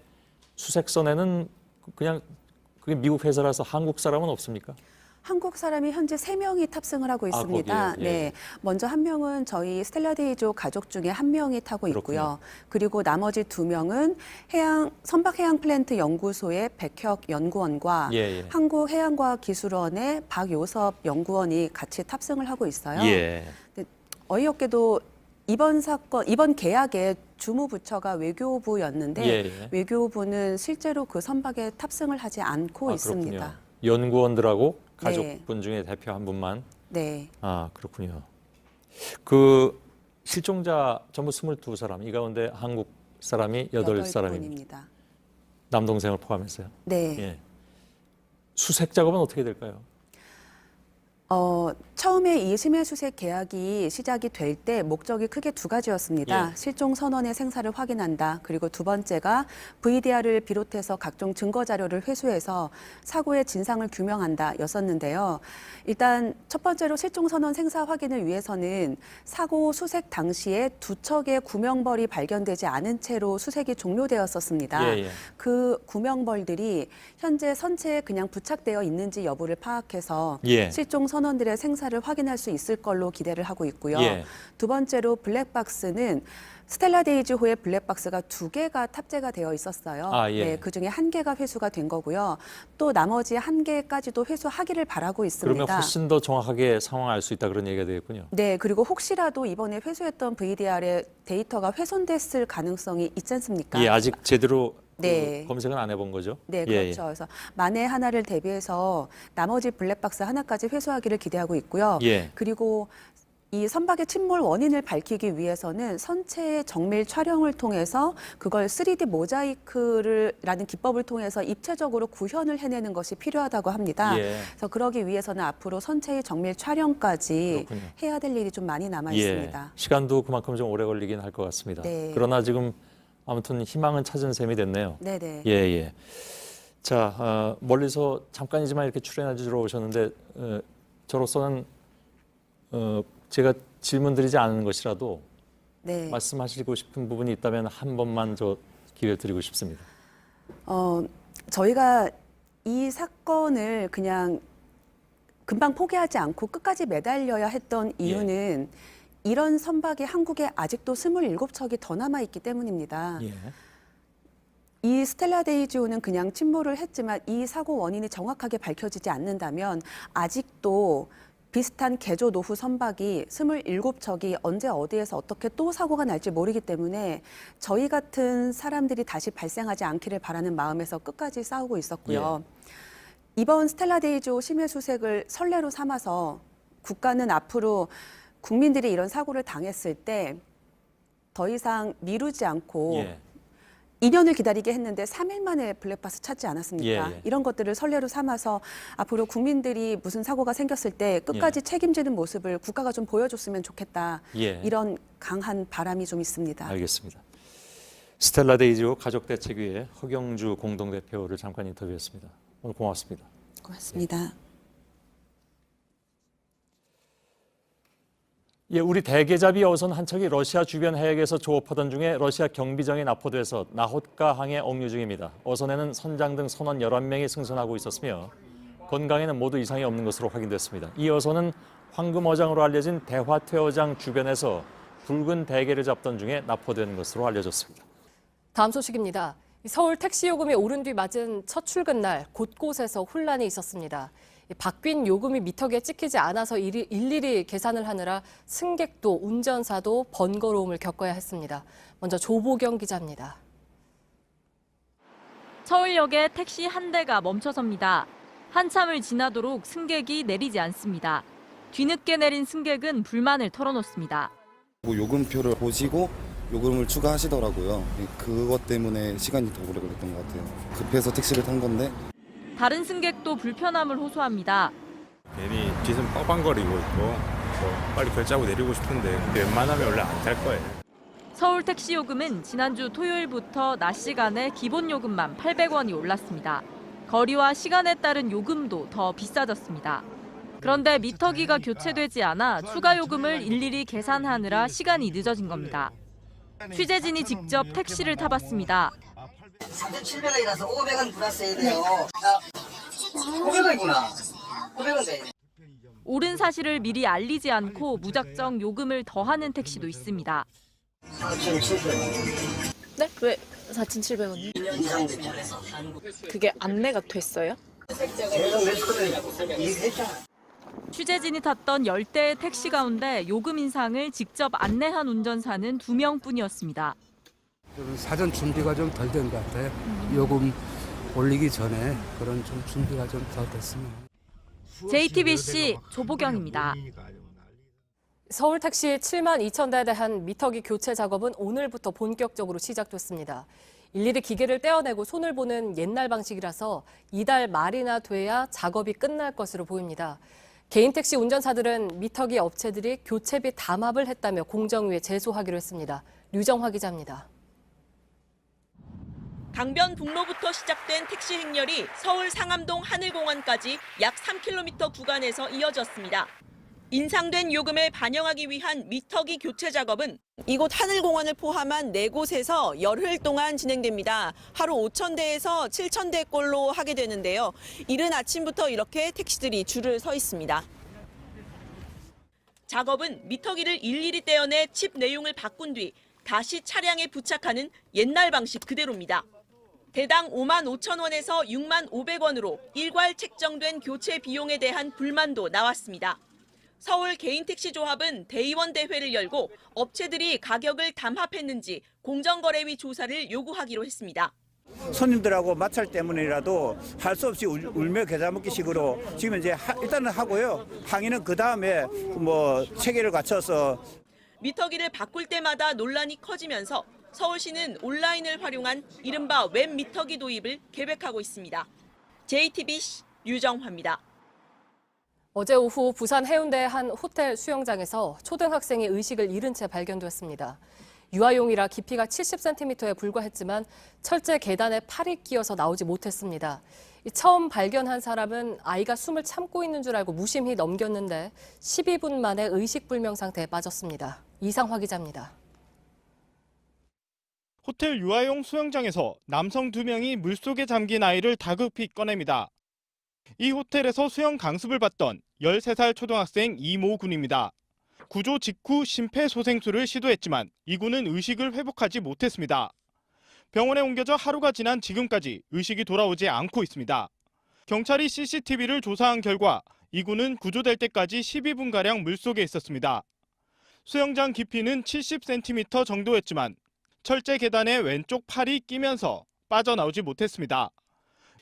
수색선에는 그냥 그게 미국 회사라서 한국 사람은 없습니까? 한국 사람이 현재 3명이 탑승을 하고 있습니다. 거기에, 예. 네, 먼저 한 명은 저희 스텔라 데이조 가족 중에 한 명이 타고 있고요. 그리고 나머지 2명은 선박해양플랜트 연구소의 백혁 연구원과 예, 예. 한국해양과학기술원의 박요섭 연구원이 같이 탑승을 하고 있어요. 예. 어이없게도 이번 계약의 주무부처가 외교부였는데 예, 예. 외교부는 실제로 그 선박에 탑승을 하지 않고 있습니다. 그렇군요. 연구원들하고 네. 가족분 중에 대표 한 분만. 네. 그렇군요. 그 실종자 전부 22사람, 이 가운데 한국 사람이 8사람입니다. 분입니다. 남동생을 포함해서요. 네. 예. 수색 작업은 어떻게 될까요? 처음에 이 심해수색 계약이 시작이 될 때 목적이 크게 두 가지였습니다. 예. 실종 선원의 생사를 확인한다. 그리고 두 번째가 VDR을 비롯해서 각종 증거 자료를 회수해서 사고의 진상을 규명한다 였었는데요. 일단 첫 번째로 실종 선원 생사 확인을 위해서는 사고 수색 당시에 두 척의 구명벌이 발견되지 않은 채로 수색이 종료되었었습니다. 예, 예. 그 구명벌들이 현재 선체에 그냥 부착되어 있는지 여부를 파악해서 예. 실종 선원들의 생사를 확인할 수 있을 걸로 기대를 하고 있고요. 예. 두 번째로 블랙박스는 스텔라 데이지호의 블랙박스가 2개가 탑재가 되어 있었어요. 아, 예. 네, 그중에 1개가 회수가 된 거고요. 또 나머지 1개까지도 회수하기를 바라고 있습니다. 그러면 훨씬 더 정확하게 상황을 알 수 있다 그런 얘기가 되겠군요. 네, 그리고 혹시라도 이번에 회수했던 VDR의 데이터가 훼손됐을 가능성이 있지 않습니까? 예, 아직 제대로 네. 검색은 안 해본 거죠? 네, 예, 그렇죠. 그래서 만에 하나를 대비해서 나머지 블랙박스 하나까지 회수하기를 기대하고 있고요. 예. 그리고 이 선박의 침몰 원인을 밝히기 위해서는 선체의 정밀 촬영을 통해서 그걸 3D 모자이크라는 기법을 통해서 입체적으로 구현을 해내는 것이 필요하다고 합니다. 예. 그래서 그러기 위해서는 앞으로 선체의 정밀 촬영까지 그렇군요. 해야 될 일이 좀 많이 남아 예. 있습니다. 시간도 그만큼 좀 오래 걸리긴 할 것 같습니다. 네. 그러나 지금 아무튼 희망은 찾은 셈이 됐네요. 네네. 예, 예. 자, 멀리서 잠깐이지만 이렇게 출연해 주러 오셨는데 저로서는 제가 질문드리지 않은 것이라도 네. 말씀하시고 싶은 부분이 있다면 한 번만 저 기회 드리고 싶습니다. 저희가 이 사건을 그냥 금방 포기하지 않고 끝까지 매달려야 했던 이유는 이런 선박이 한국에 아직도 27척이 더 남아있기 때문입니다. 예. 이 스텔라 데이지호는 그냥 침몰을 했지만 이 사고 원인이 정확하게 밝혀지지 않는다면 아직도 비슷한 개조 노후 선박이 27척이 언제 어디에서 어떻게 또 사고가 날지 모르기 때문에 저희 같은 사람들이 다시 발생하지 않기를 바라는 마음에서 끝까지 싸우고 있었고요. 이번 스텔라 데이지호 심해 수색을 선례로 삼아서 국가는 앞으로 국민들이 이런 사고를 당했을 때 더 이상 미루지 않고 2년을 기다리게 했는데 3일 만에 블랙박스 찾지 않았습니까? 예, 예. 이런 것들을 선례로 삼아서 앞으로 국민들이 무슨 사고가 생겼을 때 끝까지 책임지는 모습을 국가가 좀 보여줬으면 좋겠다. 예. 이런 강한 바람이 좀 있습니다. 알겠습니다. 스텔라 데이지호 가족대책위의 허경주 공동대표를 잠깐 인터뷰했습니다. 오늘 고맙습니다. 고맙습니다. 예, 우리 대게잡이 어선 한 척이 러시아 주변 해역에서 조업하던 중에 러시아 경비정에 납포돼서 나호트카항에 억류 중입니다. 어선에는 선장 등 선원 11명이 승선하고 있었으며 건강에는 모두 이상이 없는 것으로 확인됐습니다. 이 어선은 황금어장으로 알려진 대화퇴어장 주변에서 붉은 대게를 잡던 중에 납포된 것으로 알려졌습니다. 다음 소식입니다. 서울 택시 요금이 오른 뒤 맞은 첫 출근 날 곳곳에서 혼란이 있었습니다. 바뀐 요금이 미터기에 찍히지 않아서 일일이 계산을 하느라 승객도 운전사도 번거로움을 겪어야 했습니다. 먼저 조보경 기자입니다. 서울역에 택시 한 대가 멈춰섭니다. 한참을 지나도록 승객이 내리지 않습니다. 뒤늦게 내린 승객은 불만을 털어놓습니다. 요금표를 보시고 요금을 추가하시더라고요. 그것 때문에 시간이 더 오래 걸렸던 것 같아요. 급해서 택시를 탄 건데. 다른 승객도 불편함을 호소합니다. 괜히 뒤에서 뻐방거리고 있고 빨리 결제하고 내리고 싶은데 웬만하면 원래 안 탈 거예요. 서울 택시 요금은 지난주 토요일부터 낮 시간에 기본 요금만 800원이 올랐습니다. 거리와 시간에 따른 요금도 더 비싸졌습니다. 그런데 미터기가 교체되지 않아 추가 요금을 일일이 계산하느라 시간이 늦어진 겁니다. 취재진이 직접 택시를 타봤습니다. 3,700원이라서 500원 플러스 해야 돼요. 500원이구나. 500원 돼. 오른 사실을 미리 알리지 않고 무작정 요금을 더하는 택시도 있습니다. 4,700원. 네? 왜 4,700원? 2년 이상 됐잖아요. 그게 안내가 됐어요? 계속 몇 얘기했잖아. 취재진이 탔던 10대의 택시 가운데 요금 인상을 직접 안내한 운전사는 2명뿐이었습니다. 사전 준비가 좀 덜 된 것 같아요. 요금 올리기 전에 그런 좀 준비가 좀 더 됐으면. JTBC 조보경입니다. 서울 택시 7만 2천 대에 대한 미터기 교체 작업은 오늘부터 본격적으로 시작됐습니다. 일일이 기계를 떼어내고 손을 보는 옛날 방식이라서 이달 말이나 돼야 작업이 끝날 것으로 보입니다. 개인 택시 운전사들은 미터기 업체들이 교체비 담합을 했다며 공정위에 제소하기로 했습니다. 류정화 기자입니다. 강변북로부터 시작된 택시 행렬이 서울 상암동 하늘공원까지 약 3km 구간에서 이어졌습니다. 인상된 요금을 반영하기 위한 미터기 교체 작업은 이곳 하늘공원을 포함한 4곳에서 열흘 동안 진행됩니다. 하루 5,000대에서 7,000대꼴로 하게 되는데요. 이른 아침부터 이렇게 택시들이 줄을 서 있습니다. 작업은 미터기를 일일이 떼어내 칩 내용을 바꾼 뒤 다시 차량에 부착하는 옛날 방식 그대로입니다. 대당 55,000원에서 65,500원으로 일괄 책정된 교체 비용에 대한 불만도 나왔습니다. 서울 개인택시조합은 대의원 대회를 열고 업체들이 가격을 담합했는지 공정거래위 조사를 요구하기로 했습니다. 손님들하고 마찰 때문이라도 할 수 없이 울며 겨자 먹기식으로 지금 이제 일단은 하고요. 항의는 그 다음에 체계를 갖춰서 미터기를 바꿀 때마다 논란이 커지면서 서울시는 온라인을 활용한 이른바 웹 미터기 도입을 계획하고 있습니다. JTBC 류정화입니다. 어제 오후 부산 해운대 한 호텔 수영장에서 초등학생이 의식을 잃은 채 발견됐습니다. 유아용이라 깊이가 70cm에 불과했지만 철제 계단에 팔이 끼어서 나오지 못했습니다. 처음 발견한 사람은 아이가 숨을 참고 있는 줄 알고 무심히 넘겼는데 12분 만에 의식불명 상태에 빠졌습니다. 이상화 기자입니다. 호텔 유아용 수영장에서 남성 2명이 물속에 잠긴 아이를 다급히 꺼냅니다. 이 호텔에서 수영 강습을 받던 13살 초등학생 이모 군입니다. 구조 직후 심폐소생술을 시도했지만 이 군은 의식을 회복하지 못했습니다. 병원에 옮겨져 하루가 지난 지금까지 의식이 돌아오지 않고 있습니다. 경찰이 CCTV를 조사한 결과 이 군은 구조될 때까지 12분가량 물속에 있었습니다. 수영장 깊이는 70cm 정도였지만 철제 계단에 왼쪽 팔이 끼면서 빠져나오지 못했습니다.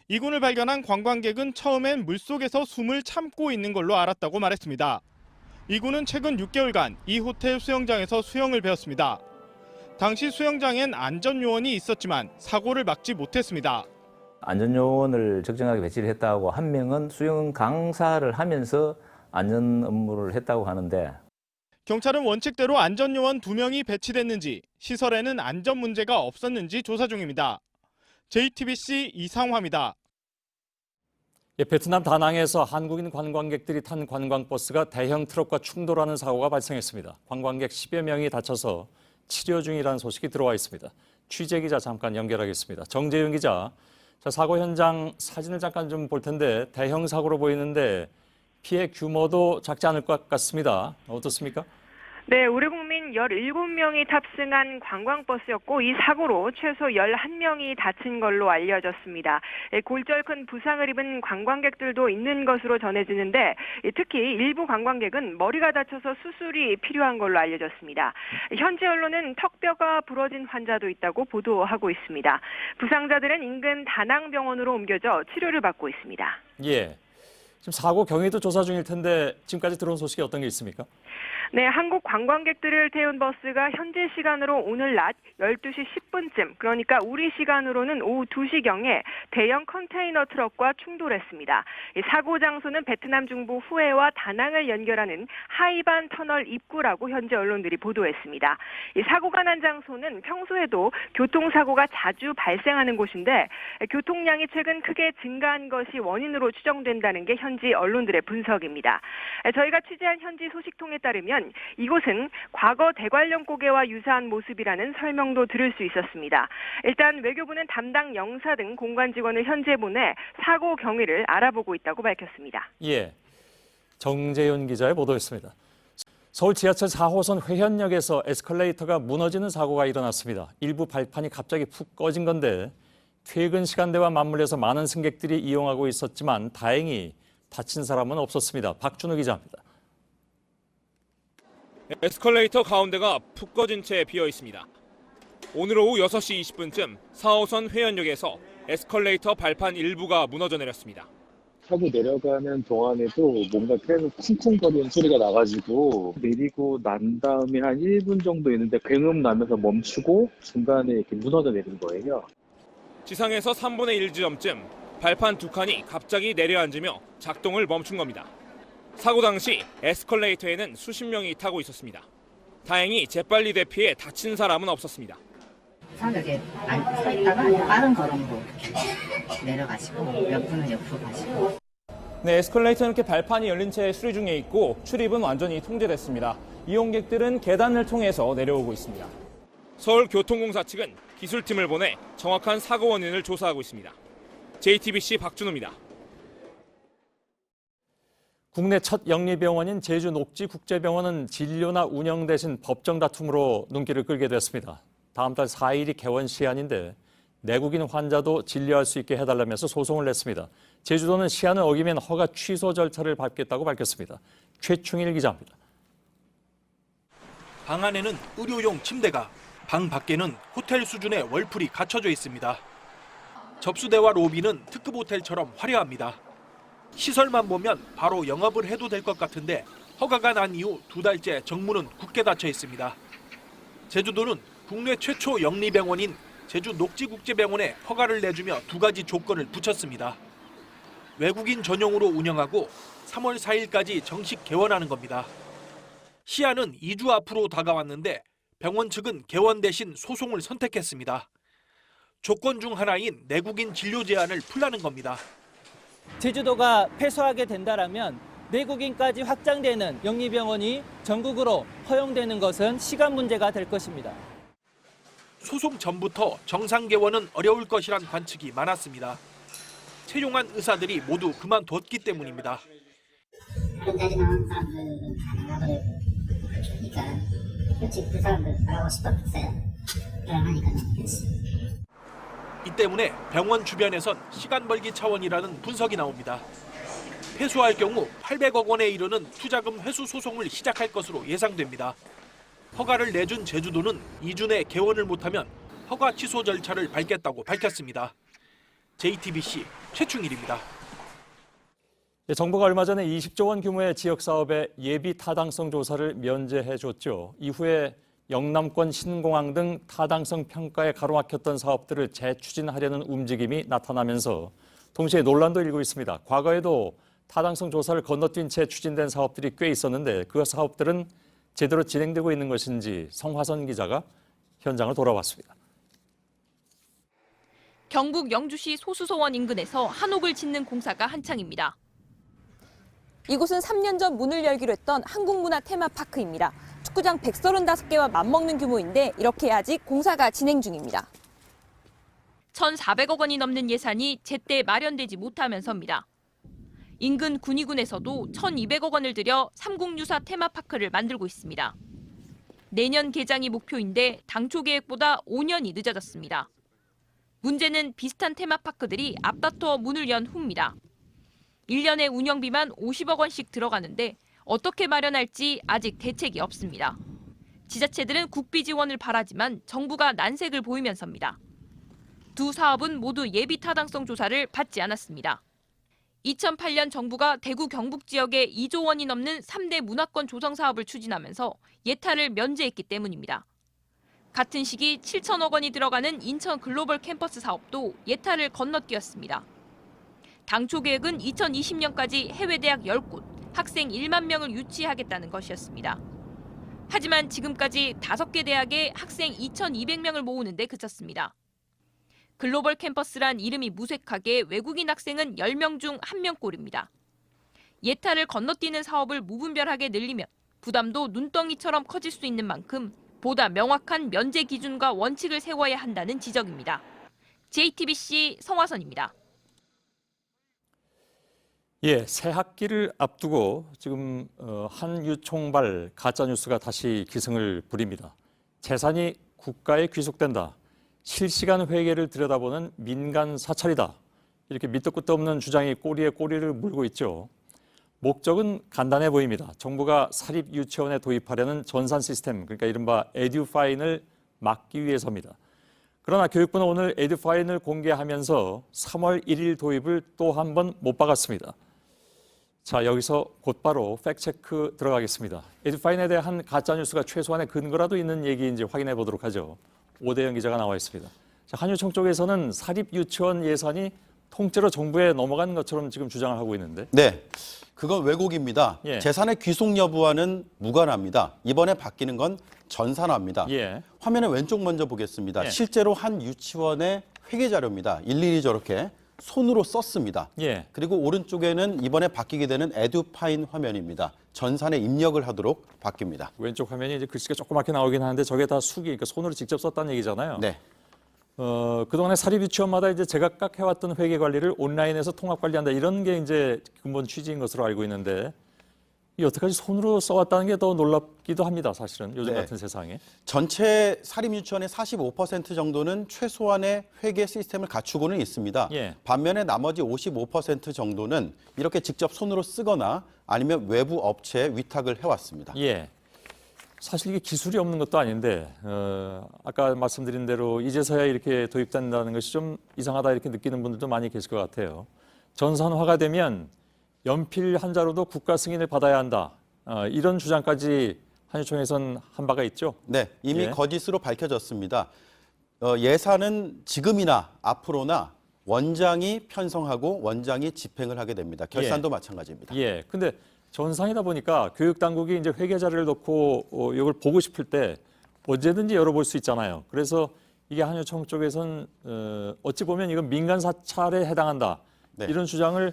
이 군을 발견한 관광객은 처음엔 물속에서 숨을 참고 있는 걸로 알았다고 말했습니다. 이 군은 최근 6개월간 이 호텔 수영장에서 수영을 배웠습니다. 당시 수영장엔 안전요원이 있었지만 사고를 막지 못했습니다. 안전요원을 적정하게 배치를 했다고 한 명은 수영 강사를 하면서 안전 업무를 했다고 하는데 경찰은 원칙대로 안전요원 2명이 배치됐는지 시설에는 안전 문제가 없었는지 조사 중입니다. JTBC 이상화입니다. 베트남 다낭에서 한국인 관광객들이 탄 관광버스가 대형 트럭과 충돌하는 사고가 발생했습니다. 관광객 10여 명이 다쳐서 치료 중이라는 소식이 들어와 있습니다. 취재기자 잠깐 연결하겠습니다. 정재윤 기자, 사고 현장 사진을 잠깐 좀 볼 텐데 대형 사고로 보이는데 피해 규모도 작지 않을 것 같습니다. 어떻습니까? 네, 우리 국민 17명이 탑승한 관광버스였고 이 사고로 최소 11명이 다친 걸로 알려졌습니다. 골절 큰 부상을 입은 관광객들도 있는 것으로 전해지는데 특히 일부 관광객은 머리가 다쳐서 수술이 필요한 걸로 알려졌습니다. 현지 언론은 턱뼈가 부러진 환자도 있다고 보도하고 있습니다. 부상자들은 인근 다낭병원으로 옮겨져 치료를 받고 있습니다. 예. 지금 사고 경위도 조사 중일 텐데 지금까지 들어온 소식이 어떤 게 있습니까? 네, 한국 관광객들을 태운 버스가 현지 시간으로 오늘 낮 12시 10분쯤, 그러니까 우리 시간으로는 오후 2시경에 대형 컨테이너 트럭과 충돌했습니다. 사고 장소는 베트남 중부 후에와 다낭을 연결하는 하이반 터널 입구라고 현지 언론들이 보도했습니다. 사고가 난 장소는 평소에도 교통사고가 자주 발생하는 곳인데 교통량이 최근 크게 증가한 것이 원인으로 추정된다는 게 현지 언론들의 분석입니다. 저희가 취재한 현지 소식통에 따르면 이곳은 과거 대관령 고개와 유사한 모습이라는 설명도 들을 수 있었습니다. 일단 외교부는 담당 영사 등 공관 직원을 현지에 보내 사고 경위를 알아보고 있다고 밝혔습니다. 예, 정재윤 기자의 보도였습니다. 서울 지하철 4호선 회현역에서 에스컬레이터가 무너지는 사고가 일어났습니다. 일부 발판이 갑자기 푹 꺼진 건데 퇴근 시간대와 맞물려서 많은 승객들이 이용하고 있었지만 다행히 다친 사람은 없었습니다. 박준우 기자입니다. 에스컬레이터 가운데가 푹 꺼진 채 비어 있습니다. 오늘 오후 6시 20분쯤 4호선 회현역에서 에스컬레이터 발판 일부가 무너져 내렸습니다. 타고 내려가는 동안에도 뭔가 계속 쿵쿵거리는 소리가 나가지고 내리고 난 다음에 한 1분 정도 있는데 굉음 나면서 멈추고 중간에 이렇게 무너져 내린 거예요. 지상에서 3분의 1 지점쯤 발판 두 칸이 갑자기 내려앉으며 작동을 멈춘 겁니다. 사고 당시 에스컬레이터에는 수십 명이 타고 있었습니다. 다행히 재빨리 대피해 다친 사람은 없었습니다. 사람들 이렇게 서 있다가 빠른 걸음으로 내려가시고 몇 분은 옆으로 가시고. 네, 에스컬레이터는 이렇게 발판이 열린 채 수리 중에 있고 출입은 완전히 통제됐습니다. 이용객들은 계단을 통해서 내려오고 있습니다. 서울교통공사 측은 기술팀을 보내 정확한 사고 원인을 조사하고 있습니다. JTBC 박준호입니다. 국내 첫 영리병원인 제주 녹지국제병원은 진료나 운영 대신 법정 다툼으로 눈길을 끌게 됐습니다. 다음 달 4일이 개원 시한인데 내국인 환자도 진료할 수 있게 해달라면서 소송을 냈습니다. 제주도는 시한을 어기면 허가 취소 절차를 밟겠다고 밝혔습니다. 최충일 기자입니다. 방 안에는 의료용 침대가, 방 밖에는 호텔 수준의 월풀이 갖춰져 있습니다. 접수대와 로비는 특급 호텔처럼 화려합니다. 시설만 보면 바로 영업을 해도 될 것 같은데 허가가 난 이후 2달째 정문은 굳게 닫혀 있습니다. 제주도는 국내 최초 영리병원인 제주 녹지국제병원에 허가를 내주며 2가지 조건을 붙였습니다. 외국인 전용으로 운영하고 3월 4일까지 정식 개원하는 겁니다. 시한은 2주 앞으로 다가왔는데 병원 측은 개원 대신 소송을 선택했습니다. 조건 중 하나인 내국인 진료 제한을 풀라는 겁니다. 제주도가 패소하게 된다라면 내국인까지 확장되는 영리병원이 전국으로 허용되는 것은 시간 문제가 될 것입니다. 소송 전부터 정상 개원은 어려울 것이란 관측이 많았습니다. 채용한 의사들이 모두 그만뒀기 때문입니다. 다른 나온 사람들은 다 나가버리고 그러니까 솔직히 그 사람들 나가고 싶었어요. 그러니까 이 때문에 병원 주변에선 시간 벌기 차원이라는 분석이 나옵니다. 패소할 경우 800억 원에 이르는 투자금 회수 소송을 시작할 것으로 예상됩니다. 허가를 내준 제주도는 2주 내 개원을 못하면 허가 취소 절차를 밟겠다고 밝혔습니다. JTBC 최충일입니다. 정부가 얼마 전에 20조 원 규모의 지역사업의 예비 타당성 조사를 면제해줬죠. 이후에 영남권 신공항 등 타당성 평가에 가로막혔던 사업들을 재추진하려는 움직임이 나타나면서 동시에 논란도 일고 있습니다. 과거에도 타당성 조사를 건너뛴 채 추진된 사업들이 꽤 있었는데 그 사업들은 제대로 진행되고 있는 것인지 성화선 기자가 현장을 돌아왔습니다. 경북 영주시 소수소원 인근에서 한옥을 짓는 공사가 한창입니다. 이곳은 3년 전 문을 열기로 했던 한국문화 테마파크입니다. 축구장 135개와 맞먹는 규모인데 이렇게 아직 공사가 진행 중입니다. 1,400억 원이 넘는 예산이 제때 마련되지 못하면서입니다. 인근 군위군에서도 1,200억 원을 들여 삼국유사 테마파크를 만들고 있습니다. 내년 개장이 목표인데 당초 계획보다 5년이 늦어졌습니다. 문제는 비슷한 테마파크들이 앞다퉈 문을 연 후입니다. 1년에 운영비만 50억 원씩 들어가는데 어떻게 마련할지 아직 대책이 없습니다. 지자체들은 국비 지원을 바라지만 정부가 난색을 보이면서입니다. 두 사업은 모두 예비 타당성 조사를 받지 않았습니다. 2008년 정부가 대구 경북 지역에 2조 원이 넘는 3대 문화권 조성 사업을 추진하면서 예타를 면제했기 때문입니다. 같은 시기 7천억 원이 들어가는 인천 글로벌 캠퍼스 사업도 예타를 건너뛰었습니다. 당초 계획은 2020년까지 해외 대학 10곳, 학생 1만 명을 유치하겠다는 것이었습니다. 하지만 지금까지 5개 대학에 학생 2,200명을 모으는 데 그쳤습니다. 글로벌 캠퍼스란 이름이 무색하게 외국인 학생은 10명 중 1명꼴입니다. 예타를 건너뛰는 사업을 무분별하게 늘리면 부담도 눈덩이처럼 커질 수 있는 만큼 보다 명확한 면제 기준과 원칙을 세워야 한다는 지적입니다. JTBC 성화선입니다. 새 학기를 앞두고 지금 한유총발 가짜뉴스가 다시 기승을 부립니다. 재산이 국가에 귀속된다. 실시간 회계를 들여다보는 민간 사찰이다. 이렇게 밑도 끝도 없는 주장이 꼬리에 꼬리를 물고 있죠. 목적은 간단해 보입니다. 정부가 사립 유치원에 도입하려는 전산 시스템, 그러니까 이른바 에듀파인을 막기 위해서입니다. 그러나 교육부는 오늘 에듀파인을 공개하면서 3월 1일 도입을 또 한 번 못 박았습니다. 자, 여기서 곧바로 팩트체크 들어가겠습니다. 에듀파인에 대한 가짜뉴스가 최소한의 근거라도 있는 얘기인지 확인해 보도록 하죠. 오대영 기자가 나와 있습니다. 자, 한유총 쪽에서는 사립 유치원 예산이 통째로 정부에 넘어간 것처럼 지금 주장을 하고 있는데. 네, 그건 왜곡입니다. 예. 재산의 귀속 여부와는 무관합니다. 이번에 바뀌는 건 전산화입니다. 예. 화면의 왼쪽 먼저 보겠습니다. 예. 실제로 한 유치원의 회계 자료입니다. 일일이 저렇게 손으로 썼습니다. 예. 그리고 오른쪽에는 이번에 바뀌게 되는 에듀파인 화면입니다. 전산에 입력을 하도록 바뀝니다. 왼쪽 화면이 이제 글씨가 조그맣게 나오긴 하는데 저게 다 수기, 그러니까 손으로 직접 썼다는 얘기잖아요. 네. 그동안에 사립 유치원마다 이제 제각각 해왔던 회계 관리를 온라인에서 통합 관리한다 이런 게 이제 근본 취지인 것으로 알고 있는데 이 여태까지 손으로 써왔다는 게 더 놀랍기도 합니다. 사실은 요즘 네. 같은 세상에. 전체 사립 유치원의 45% 정도는 최소한의 회계 시스템을 갖추고는 있습니다. 예. 반면에 나머지 55% 정도는 이렇게 직접 손으로 쓰거나 아니면 외부 업체에 위탁을 해왔습니다. 예. 사실 이게 기술이 없는 것도 아닌데 아까 말씀드린 대로 이제서야 이렇게 도입된다는 것이 좀 이상하다 이렇게 느끼는 분들도 많이 계실 것 같아요. 전산화가 되면 연필 한자로도 국가 승인을 받아야 한다. 이런 주장까지 한유총에선 한 바가 있죠. 네, 이미 예. 거짓으로 밝혀졌습니다. 예산은 지금이나 앞으로나 원장이 편성하고 원장이 집행을 하게 됩니다. 결산도 마찬가지입니다. 예. 근데 전산이다 보니까 교육 당국이 이제 회계 자료를 넣고 이걸 보고 싶을 때 언제든지 열어볼 수 있잖아요. 그래서 이게 한유총 쪽에선 어찌 보면 이건 민간 사찰에 해당한다. 네. 이런 주장을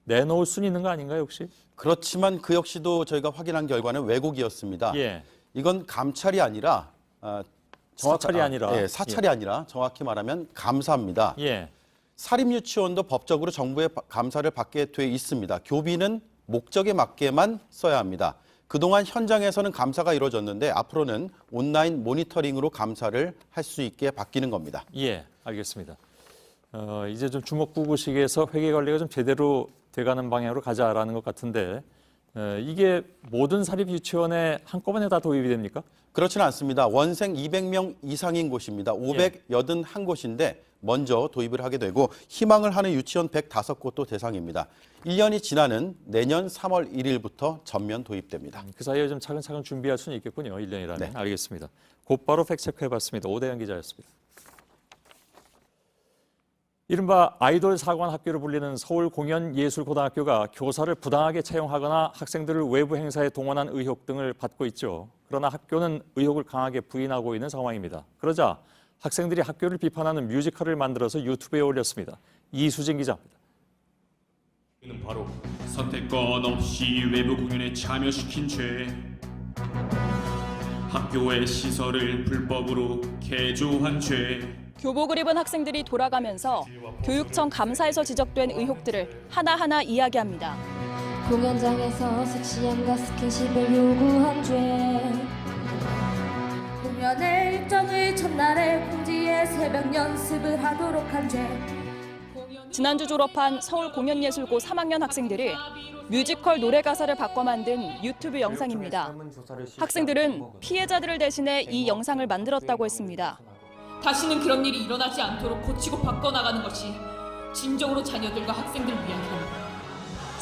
내놓을 수는 있는 거 아닌가요, 혹시? 그렇지만 그 역시도 저희가 확인한 결과는 왜곡이었습니다. 예. 이건 감찰이 아니라 사찰이 아니라. 예, 사찰이 아니라 정확히 말하면 감사입니다. 예. 사립유치원도 법적으로 정부의 감사를 받게 돼 있습니다. 교비는 목적에 맞게만 써야 합니다. 그동안 현장에서는 감사가 이루어졌는데 앞으로는 온라인 모니터링으로 감사를 할 수 있게 바뀌는 겁니다. 예, 알겠습니다. 이제 좀 주먹구구식에서 회계 관리가 좀 제대로 돼가는 방향으로 가자라는 것 같은데 이게 모든 사립 유치원에 한꺼번에 다 도입이 됩니까? 그렇지는 않습니다. 원생 200명 이상인 곳입니다. 581곳인데 먼저 도입을 하게 되고 희망을 하는 유치원 105곳도 대상입니다. 1년이 지나는 내년 3월 1일부터 전면 도입됩니다. 그 사이에 좀 차근차근 준비할 수는 있겠군요. 1년이라면. 네. 알겠습니다. 곧바로 팩트체크해봤습니다. 오대현 기자였습니다. 이른바 아이돌 사관 학교로 불리는 서울공연예술고등학교가 교사를 부당하게 채용하거나 학생들을 외부 행사에 동원한 의혹 등을 받고 있죠. 그러나 학교는 의혹을 강하게 부인하고 있는 상황입니다. 그러자 학생들이 학교를 비판하는 뮤지컬을 만들어서 유튜브에 올렸습니다. 이수진 기자입니다. 이는 바로 선택권 없이 외부 공연에 참여시킨 죄, 학교의 시설을 불법으로 개조한 죄. 교복을 입은 학생들이 돌아가면서 교육청 감사에서 지적된 의혹들을 하나하나 이야기합니다. 공연장에서 섹시함과 스킨십을 요구한 죄, 공연의 일정을 첫날에 공지에 새벽 연습을 하도록 한 죄. 지난주 졸업한 서울공연예술고 3학년 학생들이 뮤지컬 노래 가사를 바꿔 만든 유튜브 영상입니다. 학생들은 피해자들을 대신해 이 영상을 만들었다고 했습니다. 다시는 그런 일이 일어나지 않도록 고치고 바꿔나가는 것이 진정으로 자녀들과 학생들을 위한 일입니다.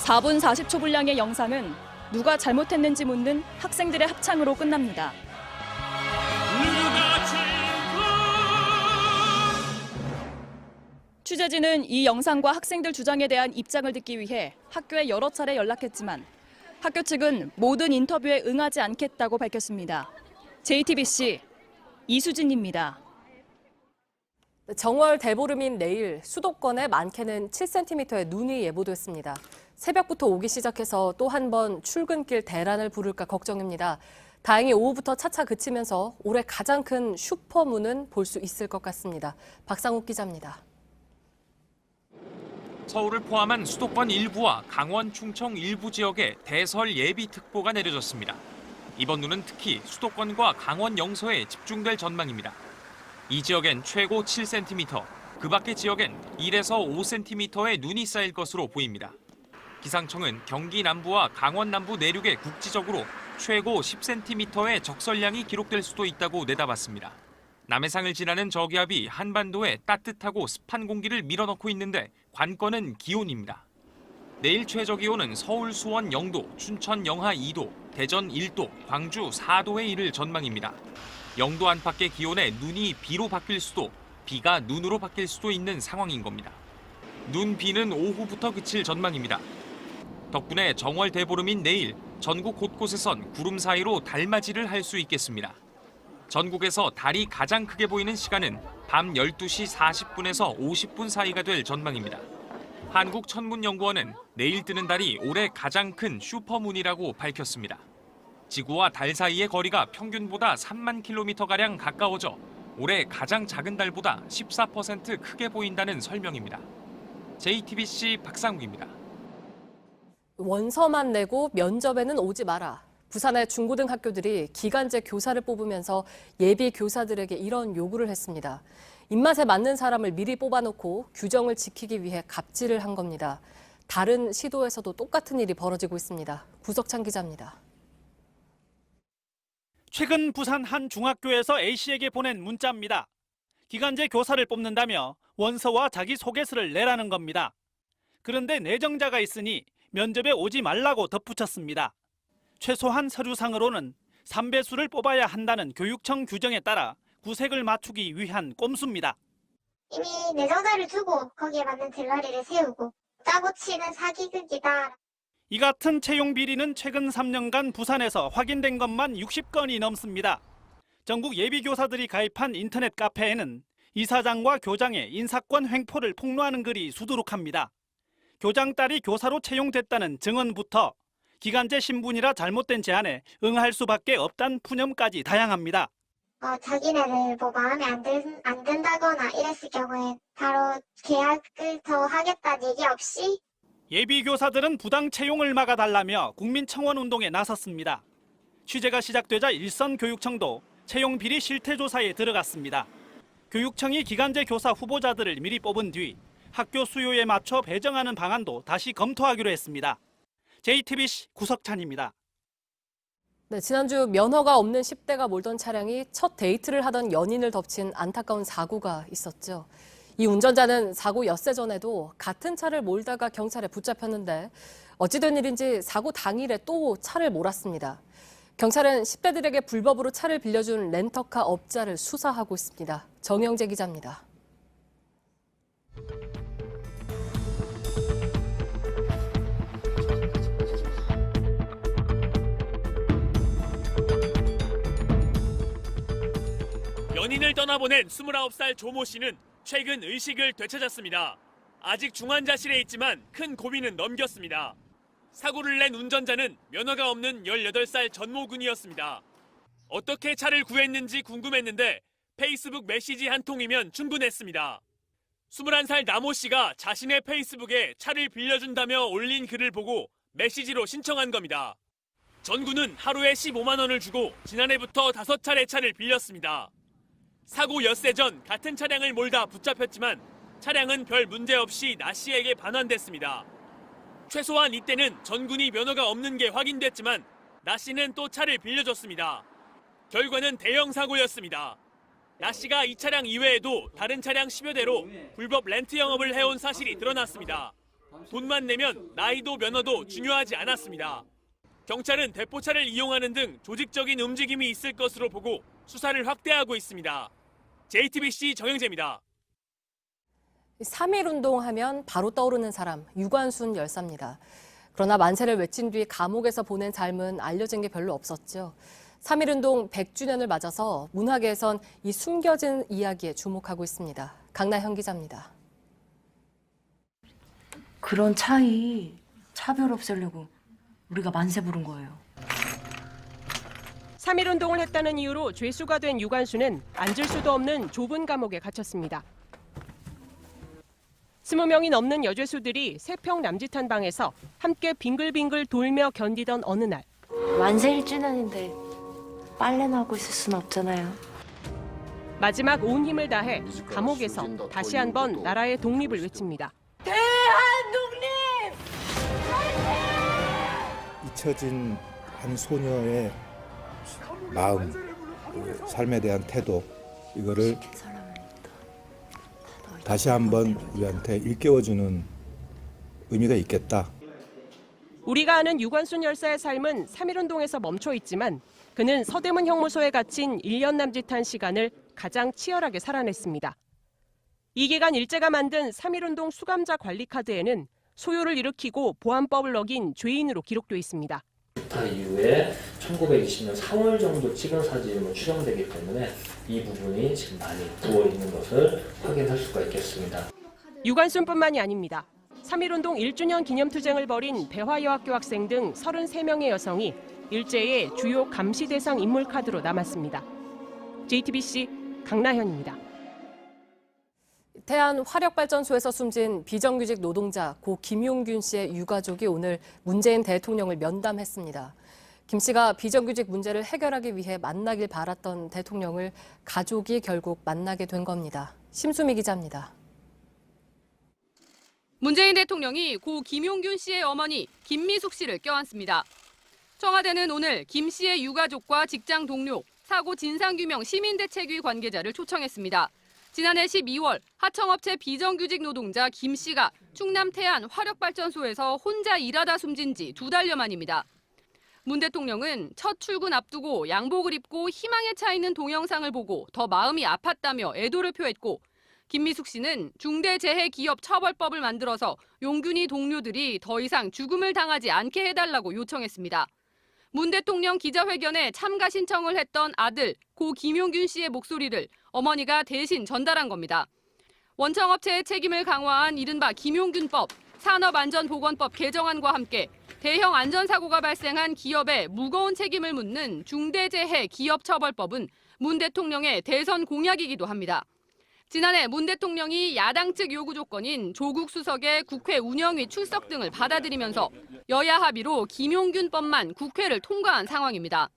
4분 40초 분량의 영상은 누가 잘못했는지 묻는 학생들의 합창으로 끝납니다. 취재진은 이 영상과 학생들 주장에 대한 입장을 듣기 위해 학교에 여러 차례 연락했지만 학교 측은 모든 인터뷰에 응하지 않겠다고 밝혔습니다. JTBC 이수진입니다. 정월 대보름인 내일 수도권에 많게는 7cm의 눈이 예보됐습니다. 새벽부터 오기 시작해서 또 한 번 출근길 대란을 부를까 걱정입니다. 다행히 오후부터 차차 그치면서 올해 가장 큰 슈퍼문은 볼 수 있을 것 같습니다. 박상욱 기자입니다. 서울을 포함한 수도권 일부와 강원, 충청 일부 지역에 대설 예비특보가 내려졌습니다. 이번 눈은 특히 수도권과 강원 영서에 집중될 전망입니다. 이 지역엔 최고 7cm, 그 밖의 지역엔 1에서 5cm의 눈이 쌓일 것으로 보입니다. 기상청은 경기 남부와 강원 남부 내륙에 국지적으로 최고 10cm의 적설량이 기록될 수도 있다고 내다봤습니다. 남해상을 지나는 저기압이 한반도에 따뜻하고 습한 공기를 밀어넣고 있는데 관건은 기온입니다. 내일 최저기온은 서울 수원 0도, 춘천 영하 2도, 대전 1도, 광주 4도에 이를 전망입니다. 0도 안팎의 기온에 눈이 비로 바뀔 수도, 비가 눈으로 바뀔 수도 있는 상황인 겁니다. 눈, 비는 오후부터 그칠 전망입니다. 덕분에 정월 대보름인 내일 전국 곳곳에선 구름 사이로 달맞이를 할 수 있겠습니다. 전국에서 달이 가장 크게 보이는 시간은 밤 12시 40분에서 50분 사이가 될 전망입니다. 한국천문연구원은 내일 뜨는 달이 올해 가장 큰 슈퍼문이라고 밝혔습니다. 지구와 달 사이의 거리가 평균보다 3만 킬로미터가량 가까워져 올해 가장 작은 달보다 14% 크게 보인다는 설명입니다. JTBC 박상욱입니다. 원서만 내고 면접에는 오지 마라. 부산의 중고등학교들이 기간제 교사를 뽑으면서 예비 교사들에게 이런 요구를 했습니다. 입맛에 맞는 사람을 미리 뽑아놓고 규정을 지키기 위해 갑질을 한 겁니다. 다른 시도에서도 똑같은 일이 벌어지고 있습니다. 구석찬 기자입니다. 최근 부산 한 중학교에서 A씨에게 보낸 문자입니다. 기간제 교사를 뽑는다며 원서와 자기소개서를 내라는 겁니다. 그런데 내정자가 있으니 면접에 오지 말라고 덧붙였습니다. 최소한 서류상으로는 3배수를 뽑아야 한다는 교육청 규정에 따라 구색을 맞추기 위한 꼼수입니다. 이미 내정자를 두고 거기에 맞는 들러리를 세우고 짜고 치는 사기극이다. 이 같은 채용 비리는 최근 3년간 부산에서 확인된 것만 60건이 넘습니다. 전국 예비교사들이 가입한 인터넷 카페에는 이사장과 교장의 인사권 횡포를 폭로하는 글이 수두룩합니다. 교장 딸이 교사로 채용됐다는 증언부터 기간제 신분이라 잘못된 제안에 응할 수밖에 없다는 푸념까지 다양합니다. 자기네들 뭐 마음에 안 든다거나 이랬을 경우에 바로 계약을 더 하겠다는 얘기 없이 예비교사들은 부당 채용을 막아달라며 국민청원운동에 나섰습니다. 취재가 시작되자 일선교육청도 채용 비리 실태조사에 들어갔습니다. 교육청이 기간제 교사 후보자들을 미리 뽑은 뒤 학교 수요에 맞춰 배정하는 방안도 다시 검토하기로 했습니다. JTBC 구석찬입니다. 네, 지난주 면허가 없는 10대가 몰던 차량이 첫 데이트를 하던 연인을 덮친 안타까운 사고가 있었죠. 이 운전자는 사고 엿새 전에도 같은 차를 몰다가 경찰에 붙잡혔는데 어찌된 일인지 사고 당일에 또 차를 몰았습니다. 경찰은 10대들에게 불법으로 차를 빌려준 렌터카 업자를 수사하고 있습니다. 정영재 기자입니다. 연인을 떠나보낸 29살 조모 씨는 최근 의식을 되찾았습니다. 아직 중환자실에 있지만 큰 고비는 넘겼습니다. 사고를 낸 운전자는 면허가 없는 18살 전모 군이었습니다. 어떻게 차를 구했는지 궁금했는데 페이스북 메시지 한 통이면 충분했습니다. 21살 남모 씨가 자신의 페이스북에 차를 빌려준다며 올린 글을 보고 메시지로 신청한 겁니다. 전 군은 하루에 15만 원을 주고 지난해부터 5차례 차를 빌렸습니다. 사고 엿새 전 같은 차량을 몰다 붙잡혔지만 차량은 별 문제 없이 나 씨에게 반환됐습니다. 최소한 이때는 전 군이 면허가 없는 게 확인됐지만 나 씨는 또 차를 빌려줬습니다. 결과는 대형 사고였습니다. 나 씨가 이 차량 이외에도 다른 차량 10여 대로 불법 렌트 영업을 해온 사실이 드러났습니다. 돈만 내면 나이도 면허도 중요하지 않았습니다. 경찰은 대포차를 이용하는 등 조직적인 움직임이 있을 것으로 보고 수사를 확대하고 있습니다. JTBC 정영재입니다. 3.1운동 하면 바로 떠오르는 사람, 유관순 열사입니다. 그러나 만세를 외친 뒤 감옥에서 보낸 삶은 알려진 게 별로 없었죠. 3.1운동 100주년을 맞아서 문화계에선 이 숨겨진 이야기에 주목하고 있습니다. 강나현 기자입니다. 그런 차이, 차별 없애려고 우리가 만세 부른 거예요. 3.1운동을 했다는 이유로 죄수가 된 유관순은 앉을 수도 없는 좁은 감옥에 갇혔습니다. 20명이 넘는 여죄수들이 3평 남짓한 방에서 함께 빙글빙글 돌며 견디던 어느 날. 만세 1주년인데 빨래나 하고 있을 순 없잖아요. 마지막 온 힘을 다해 감옥에서 다시 한번 나라의 독립을 외칩니다. 대한독립! 잊혀진 한 소녀의 마음, 삶에 대한 태도, 이거를 다시 한번 우리한테 일깨워주는 의미가 있겠다. 우리가 아는 유관순 열사의 삶은 3.1운동에서 멈춰 있지만 그는 서대문 형무소에 갇힌 1년 남짓한 시간을 가장 치열하게 살아냈습니다. 이기간 일제가 만든 3.1운동 수감자 관리카드에는 소요를 일으키고 보안법을 어긴 죄인으로 기록돼 있습니다. 구타 이후에 1920년 4월 정도 찍은 사진으로 추정되기 때문에 이 부분이 지금 많이 부어 있는 것을 확인할 수가 있겠습니다. 유관순뿐만이 아닙니다. 3.1운동 1주년 기념투쟁을 벌인 대화여학교 학생 등 33명의 여성이 일제의 주요 감시 대상 인물 카드로 남았습니다. JTBC 강나현입니다. 태안 화력발전소에서 숨진 비정규직 노동자 고 김용균 씨의 유가족이 오늘 문재인 대통령을 면담했습니다. 김 씨가 비정규직 문제를 해결하기 위해 만나길 바랐던 대통령을 가족이 결국 만나게 된 겁니다. 심수미 기자입니다. 문재인 대통령이 고 김용균 씨의 어머니 김미숙 씨를 껴안습니다. 청와대는 오늘 김 씨의 유가족과 직장 동료, 사고 진상규명 시민대책위 관계자를 초청했습니다. 지난해 12월 하청업체 비정규직 노동자 김 씨가 충남 태안 화력발전소에서 혼자 일하다 숨진 지 2달여 만입니다. 문 대통령은 첫 출근 앞두고 양복을 입고 희망에 차 있는 동영상을 보고 더 마음이 아팠다며 애도를 표했고, 김미숙 씨는 중대재해기업처벌법을 만들어서 용균이 동료들이 더 이상 죽음을 당하지 않게 해달라고 요청했습니다. 문 대통령 기자회견에 참가 신청을 했던 아들 고 김용균 씨의 목소리를 어머니가 대신 전달한 겁니다. 원청업체의 책임을 강화한 이른바 김용균법, 산업안전보건법 개정안과 함께 대형 안전사고가 발생한 기업에 무거운 책임을 묻는 중대재해기업처벌법은 문 대통령의 대선 공약이기도 합니다. 지난해 문 대통령이 야당 측 요구 조건인 조국 수석의 국회 운영위 출석 등을 받아들이면서 여야 합의로 김용균법만 국회를 통과한 상황입니다.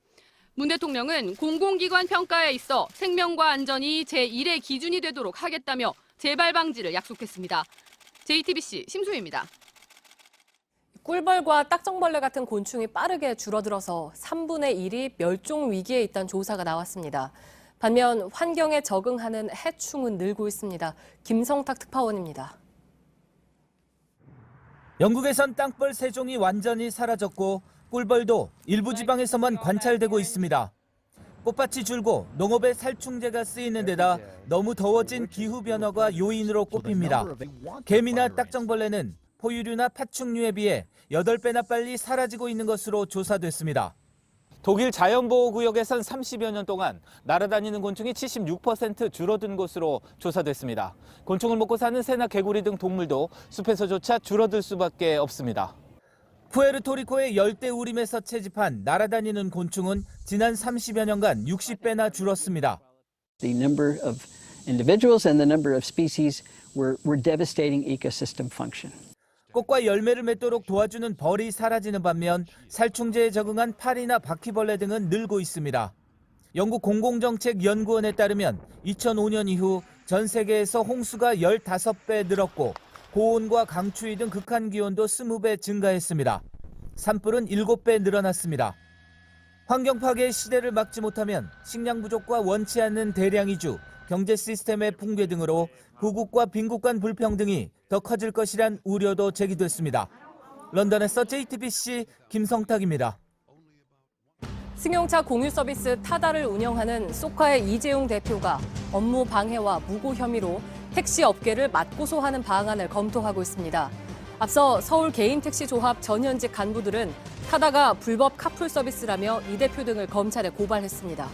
문 대통령은 공공기관 평가에 있어 생명과 안전이 제1의 기준이 되도록 하겠다며 재발 방지를 약속했습니다. JTBC 심수희입니다. 꿀벌과 딱정벌레 같은 곤충이 빠르게 줄어들어서 3분의 1이 멸종 위기에 있다는 조사가 나왔습니다. 반면 환경에 적응하는 해충은 늘고 있습니다. 김성탁 특파원입니다. 영국에선 땅벌 3종이 완전히 사라졌고 꿀벌도 일부 지방에서만 관찰되고 있습니다. 꽃밭이 줄고 농업에 살충제가 쓰이는 데다 너무 더워진 기후변화가 요인으로 꼽힙니다. 개미나 딱정벌레는 포유류나 파충류에 비해 8배나 빨리 사라지고 있는 것으로 조사됐습니다. 독일 자연보호구역에선 30여 년 동안 날아다니는 곤충이 76% 줄어든 것으로 조사됐습니다. 곤충을 먹고 사는 새나 개구리 등 동물도 숲에서조차 줄어들 수밖에 없습니다. 푸에르토리코의 열대우림에서 채집한 날아다니는 곤충은 지난 30여 년간 60배나 줄었습니다. The number of individuals and the number of species were devastating ecosystem function. 꽃과 열매를 맺도록 도와주는 벌이 사라지는 반면 살충제에 적응한 파리나 바퀴벌레 등은 늘고 있습니다. 영국 공공정책연구원에 따르면 2005년 이후 전 세계에서 홍수가 15배 늘었고 고온과 강추위 등 극한 기온도 20배 증가했습니다. 산불은 7배 늘어났습니다. 환경 파괴의 시대를 막지 못하면 식량 부족과 원치 않는 대량 이주, 경제 시스템의 붕괴 등으로 부국과 빈국 간 불평등이 더 커질 것이란 우려도 제기됐습니다. 런던에서 JTBC 김성탁입니다. 승용차 공유 서비스 타다를 운영하는 쏘카의 이재용 대표가 업무 방해와 무고 혐의로 택시 업계를 맞고소하는 방안을 검토하고 있습니다. 앞서 서울 개인택시조합 전현직 간부들은 타다가 불법 카풀 서비스라며 이 대표 등을 검찰에 고발했습니다.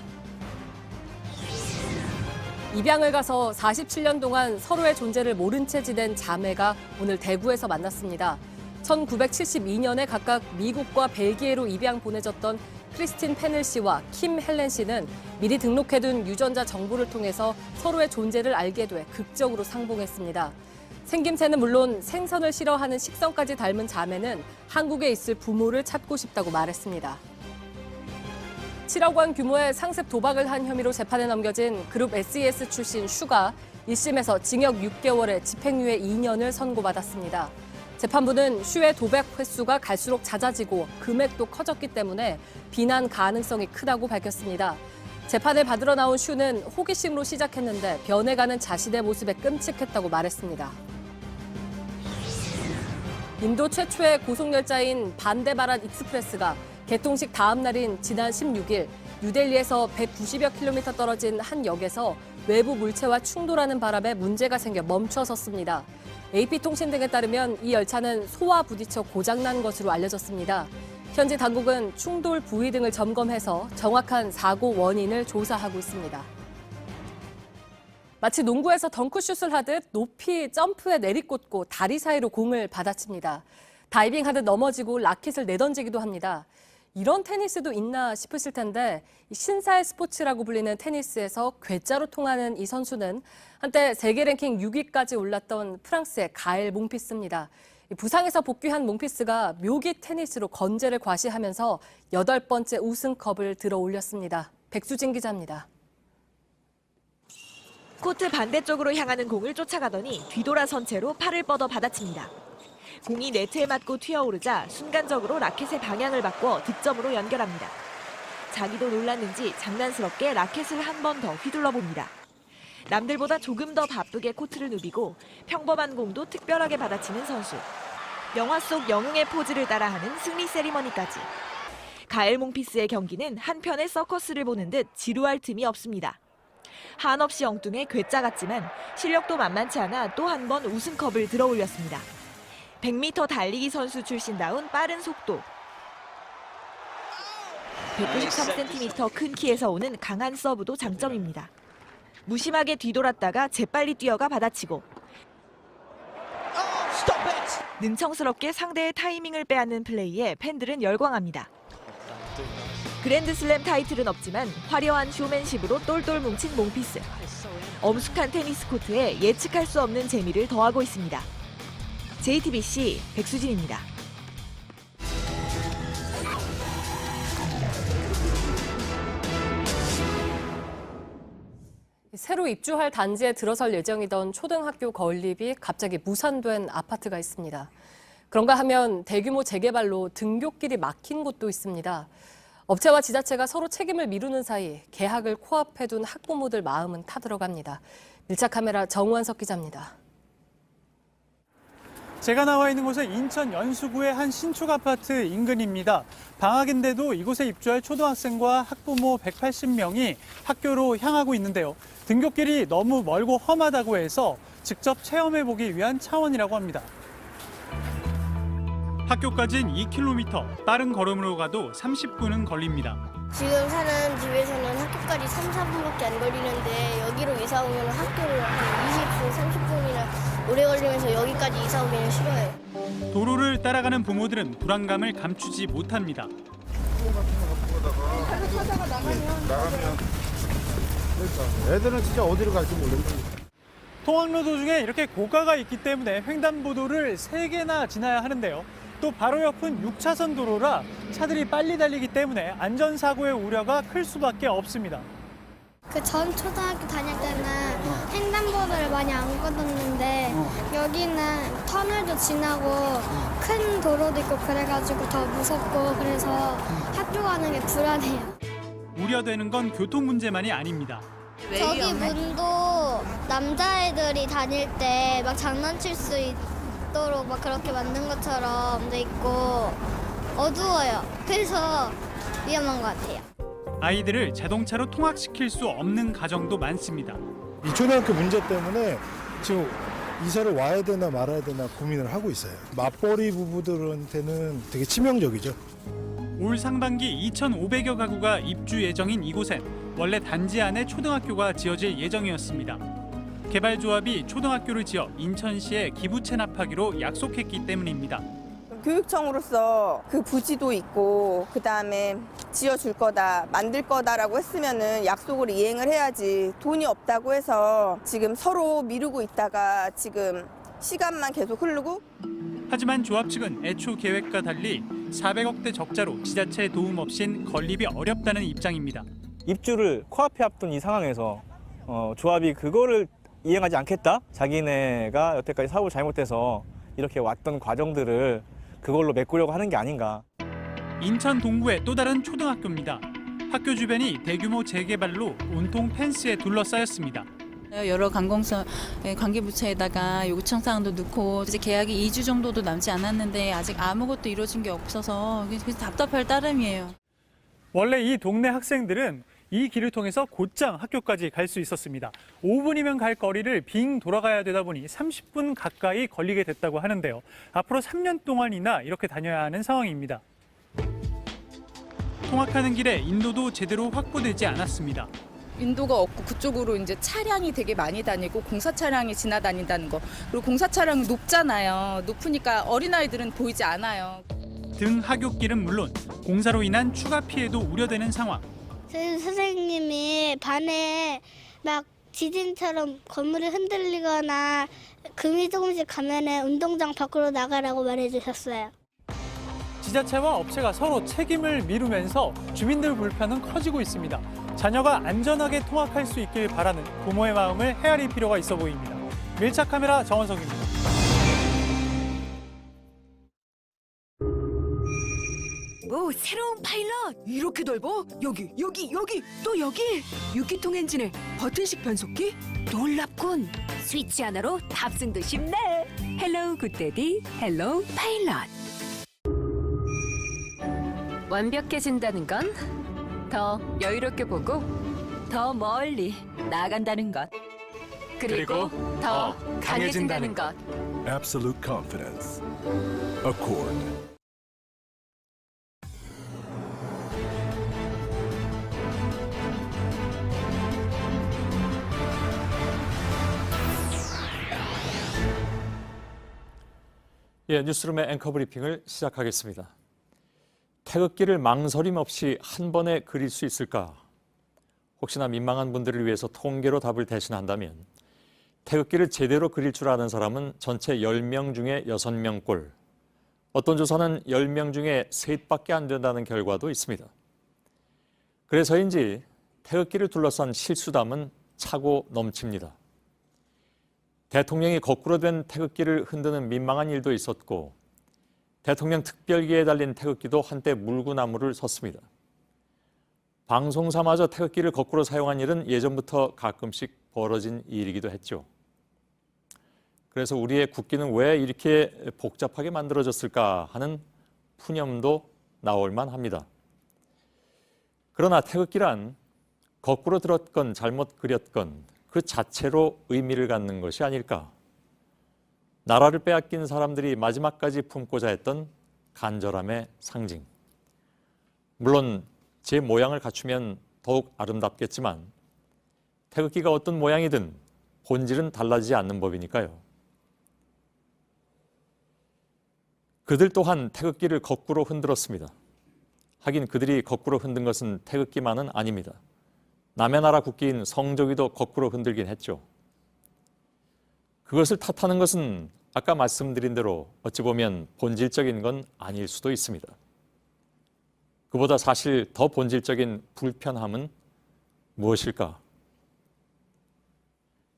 입양을 가서 47년 동안 서로의 존재를 모른 채 지낸 자매가 오늘 대구에서 만났습니다. 1972년에 각각 미국과 벨기에로 입양 보내졌던 크리스틴 페넬 씨와 킴 헬렌 씨는 미리 등록해둔 유전자 정보를 통해서 서로의 존재를 알게 돼 극적으로 상봉했습니다. 생김새는 물론 생선을 싫어하는 식성까지 닮은 자매는 한국에 있을 부모를 찾고 싶다고 말했습니다. 7억 원 규모의 상습 도박을 한 혐의로 재판에 넘겨진 그룹 SES 출신 슈가 1심에서 징역 6개월에 집행유예 2년을 선고받았습니다. 재판부는 슈의 도박 횟수가 갈수록 잦아지고 금액도 커졌기 때문에 비난 가능성이 크다고 밝혔습니다. 재판을 받으러 나온 슈는 호기심으로 시작했는데 변해가는 자신의 모습에 끔찍했다고 말했습니다. 인도 최초의 고속열차인 반데바랏 익스프레스가 개통식 다음 날인 지난 16일 뉴델리에서 190여 킬로미터 떨어진 한 역에서 외부 물체와 충돌하는 바람에 문제가 생겨 멈춰섰습니다. AP통신 등에 따르면 이 열차는 소와 부딪혀 고장난 것으로 알려졌습니다. 현지 당국은 충돌 부위 등을 점검해서 정확한 사고 원인을 조사하고 있습니다. 마치 농구에서 덩크슛을 하듯 높이 점프에 내리꽂고 다리 사이로 공을 받아칩니다. 다이빙하듯 넘어지고 라켓을 내던지기도 합니다. 이런 테니스도 있나 싶으실 텐데 신사의 스포츠라고 불리는 테니스에서 괴짜로 통하는 이 선수는 한때 세계 랭킹 6위까지 올랐던 프랑스의 가엘 몽피스입니다. 부상에서 복귀한 몽피스가 묘기 테니스로 건재를 과시하면서 8번째 우승컵을 들어 올렸습니다. 백수진 기자입니다. 코트 반대쪽으로 향하는 공을 쫓아가더니 뒤돌아선 채로 팔을 뻗어 받아칩니다. 공이 네트에 맞고 튀어오르자 순간적으로 라켓의 방향을 바꿔 득점으로 연결합니다. 자기도 놀랐는지 장난스럽게 라켓을 한 번 더 휘둘러 봅니다. 남들보다 조금 더 바쁘게 코트를 누비고 평범한 공도 특별하게 받아치는 선수. 영화 속 영웅의 포즈를 따라하는 승리 세리머니까지. 가엘 몽피스의 경기는 한편의 서커스를 보는 듯 지루할 틈이 없습니다. 한없이 엉뚱해 괴짜 같지만 실력도 만만치 않아 또 한 번 우승컵을 들어 올렸습니다. 100m 달리기 선수 출신다운 빠른 속도. 193cm 큰 키에서 오는 강한 서브도 장점입니다. 무심하게 뒤돌았다가 재빨리 뛰어가 받아치고 능청스럽게 상대의 타이밍을 빼앗는 플레이에 팬들은 열광합니다. 그랜드슬램 타이틀은 없지만 화려한 쇼맨십으로 똘똘 뭉친 몽피스. 엄숙한 테니스 코트에 예측할 수 없는 재미를 더하고 있습니다. JTBC 백수진입니다. 새로 입주할 단지에 들어설 예정이던 초등학교 건립이 갑자기 무산된 아파트가 있습니다. 그런가 하면 대규모 재개발로 등굣길이 막힌 곳도 있습니다. 업체와 지자체가 서로 책임을 미루는 사이 계약을 코앞에 둔 학부모들 마음은 타들어갑니다. 밀착 카메라 정원석 기자입니다. 제가 나와 있는 곳은 인천 연수구의 한 신축 아파트 인근입니다. 방학인데도 이곳에 입주할 초등학생과 학부모 180명이 학교로 향하고 있는데요. 등굣길이 너무 멀고 험하다고 해서 직접 체험해보기 위한 차원이라고 합니다. 학교까지는 2km, 빠른 걸음으로 가도 30분은 걸립니다. 지금 사는 집에서는 학교까지 3, 4분밖에 안 걸리는데 여기로 이사 오면 학교를 한 20분, 30분이나 오래 걸리면서 여기까지 이사 오기는 싫어요. 도로를 따라가는 부모들은 불안감을 감추지 못합니다. 애들은 진짜 어디로 갈지 모르겠어요. 통학로 도중에 이렇게 고가가 있기 때문에 횡단보도를 3개나 지나야 하는데요. 또 바로 옆은 6차선 도로라 차들이 빨리 달리기 때문에 안전사고의 우려가 클 수밖에 없습니다. 그 전 초등학교 다닐 때는 횡단보도를 많이 안 걷었는데 여기는 터널도 지나고 큰 도로도 있고 그래가지고 더 무섭고 그래서 학교 가는 게 불안해요. 우려되는 건 교통 문제만이 아닙니다. 저기 문도 남자애들이 다닐 때 막 장난칠 수 있도록 막 그렇게 만든 것처럼 돼 있고 어두워요. 그래서 위험한 것 같아요. 아이들을 자동차로 통학시킬 수 없는 가정도 많습니다. 이 초등학교 문제 때문에 지금 이사를 와야 되나 말아야 되나 고민을 하고 있어요. 맞벌이 부부들한테는 되게 치명적이죠. 올 상반기 2,500여 가구가 입주 예정인 이곳엔 원래 단지 안에 초등학교가 지어질 예정이었습니다. 개발조합이 초등학교를 지어 인천시에 기부 체납하기로 약속했기 때문입니다. 교육청으로서 그 부지도 있고 그다음에 지어줄 거다, 만들 거다라고 했으면은 약속을 이행을 해야지 돈이 없다고 해서 지금 서로 미루고 있다가 지금 시간만 계속 흐르고. 하지만 조합 측은 애초 계획과 달리 400억대 적자로 지자체의 도움 없인 건립이 어렵다는 입장입니다. 입주를 코앞에 앞둔 이 상황에서 조합이 그거를 이행하지 않겠다? 자기네가 여태까지 사업을 잘못해서 이렇게 왔던 과정들을 그걸로 메꾸려고 하는 게 아닌가. 인천 동구의 또 다른 초등학교입니다. 학교 주변이 대규모 재개발로 온통 펜스에 둘러싸였습니다. 여러 관계부처에다가 요구청 사항도 넣고 이제 계약이 2주 정도도 남지 않았는데 아직 아무것도 이루어진 게 없어서 그래서 답답할 따름이에요. 원래 이 동네 학생들은 이 길을 통해서 곧장 학교까지 갈 수 있었습니다. 5분이면 갈 거리를 빙 돌아가야 되다 보니 30분 가까이 걸리게 됐다고 하는데요. 앞으로 3년 동안이나 이렇게 다녀야 하는 상황입니다. 통학하는 길에 인도도 제대로 확보되지 않았습니다. 인도가 없고 그쪽으로 이제 차량이 되게 많이 다니고 공사 차량이 지나다닌다는 거. 그리고 공사 차량이 높잖아요. 높으니까 어린아이들은 보이지 않아요. 등 하굣길은 물론 공사로 인한 추가 피해도 우려되는 상황. 선생님이 반에 막 지진처럼 건물이 흔들리거나 금이 조금씩 가면은 운동장 밖으로 나가라고 말해주셨어요. 지자체와 업체가 서로 책임을 미루면서 주민들 불편은 커지고 있습니다. 자녀가 안전하게 통학할 수 있길 바라는 부모의 마음을 헤아릴 필요가 있어 보입니다. 밀착 카메라 정원석입니다. 뭐 새로운 파일럿 이렇게 넓어? 여기 또 여기 6기통 엔진에 버튼식 변속기? 놀랍군. 스위치 하나로 탑승도 쉽네. 헬로우 굿데디 헬로우 파일럿. 완벽해진다는 건 더 여유롭게 보고 더 멀리 나아간다는 것. 그리고 더 강해진다는 것. Absolute confidence. Accord. 예, 뉴스룸의 앵커 브리핑을 시작하겠습니다. 태극기를 망설임 없이 한 번에 그릴 수 있을까? 혹시나 민망한 분들을 위해서 통계로 답을 대신한다면 태극기를 제대로 그릴 줄 아는 사람은 전체 10명 중에 6명꼴, 어떤 조사는 10명 중에 3밖에 안 된다는 결과도 있습니다. 그래서인지 태극기를 둘러싼 실수담은 차고 넘칩니다. 대통령이 거꾸로 된 태극기를 흔드는 민망한 일도 있었고 대통령 특별기에 달린 태극기도 한때 물구나무를 섰습니다. 방송사마저 태극기를 거꾸로 사용한 일은 예전부터 가끔씩 벌어진 일이기도 했죠. 그래서 우리의 국기는 왜 이렇게 복잡하게 만들어졌을까 하는 푸념도 나올 만합니다. 그러나 태극기란 거꾸로 들었건 잘못 그렸건 그 자체로 의미를 갖는 것이 아닐까. 나라를 빼앗긴 사람들이 마지막까지 품고자 했던 간절함의 상징. 물론 제 모양을 갖추면 더욱 아름답겠지만 태극기가 어떤 모양이든 본질은 달라지지 않는 법이니까요. 그들 또한 태극기를 거꾸로 흔들었습니다. 하긴 그들이 거꾸로 흔든 것은 태극기만은 아닙니다. 남의 나라 국기인 성조기도 거꾸로 흔들긴 했죠. 그것을 탓하는 것은 아까 말씀드린 대로 어찌 보면 본질적인 건 아닐 수도 있습니다. 그보다 사실 더 본질적인 불편함은 무엇일까?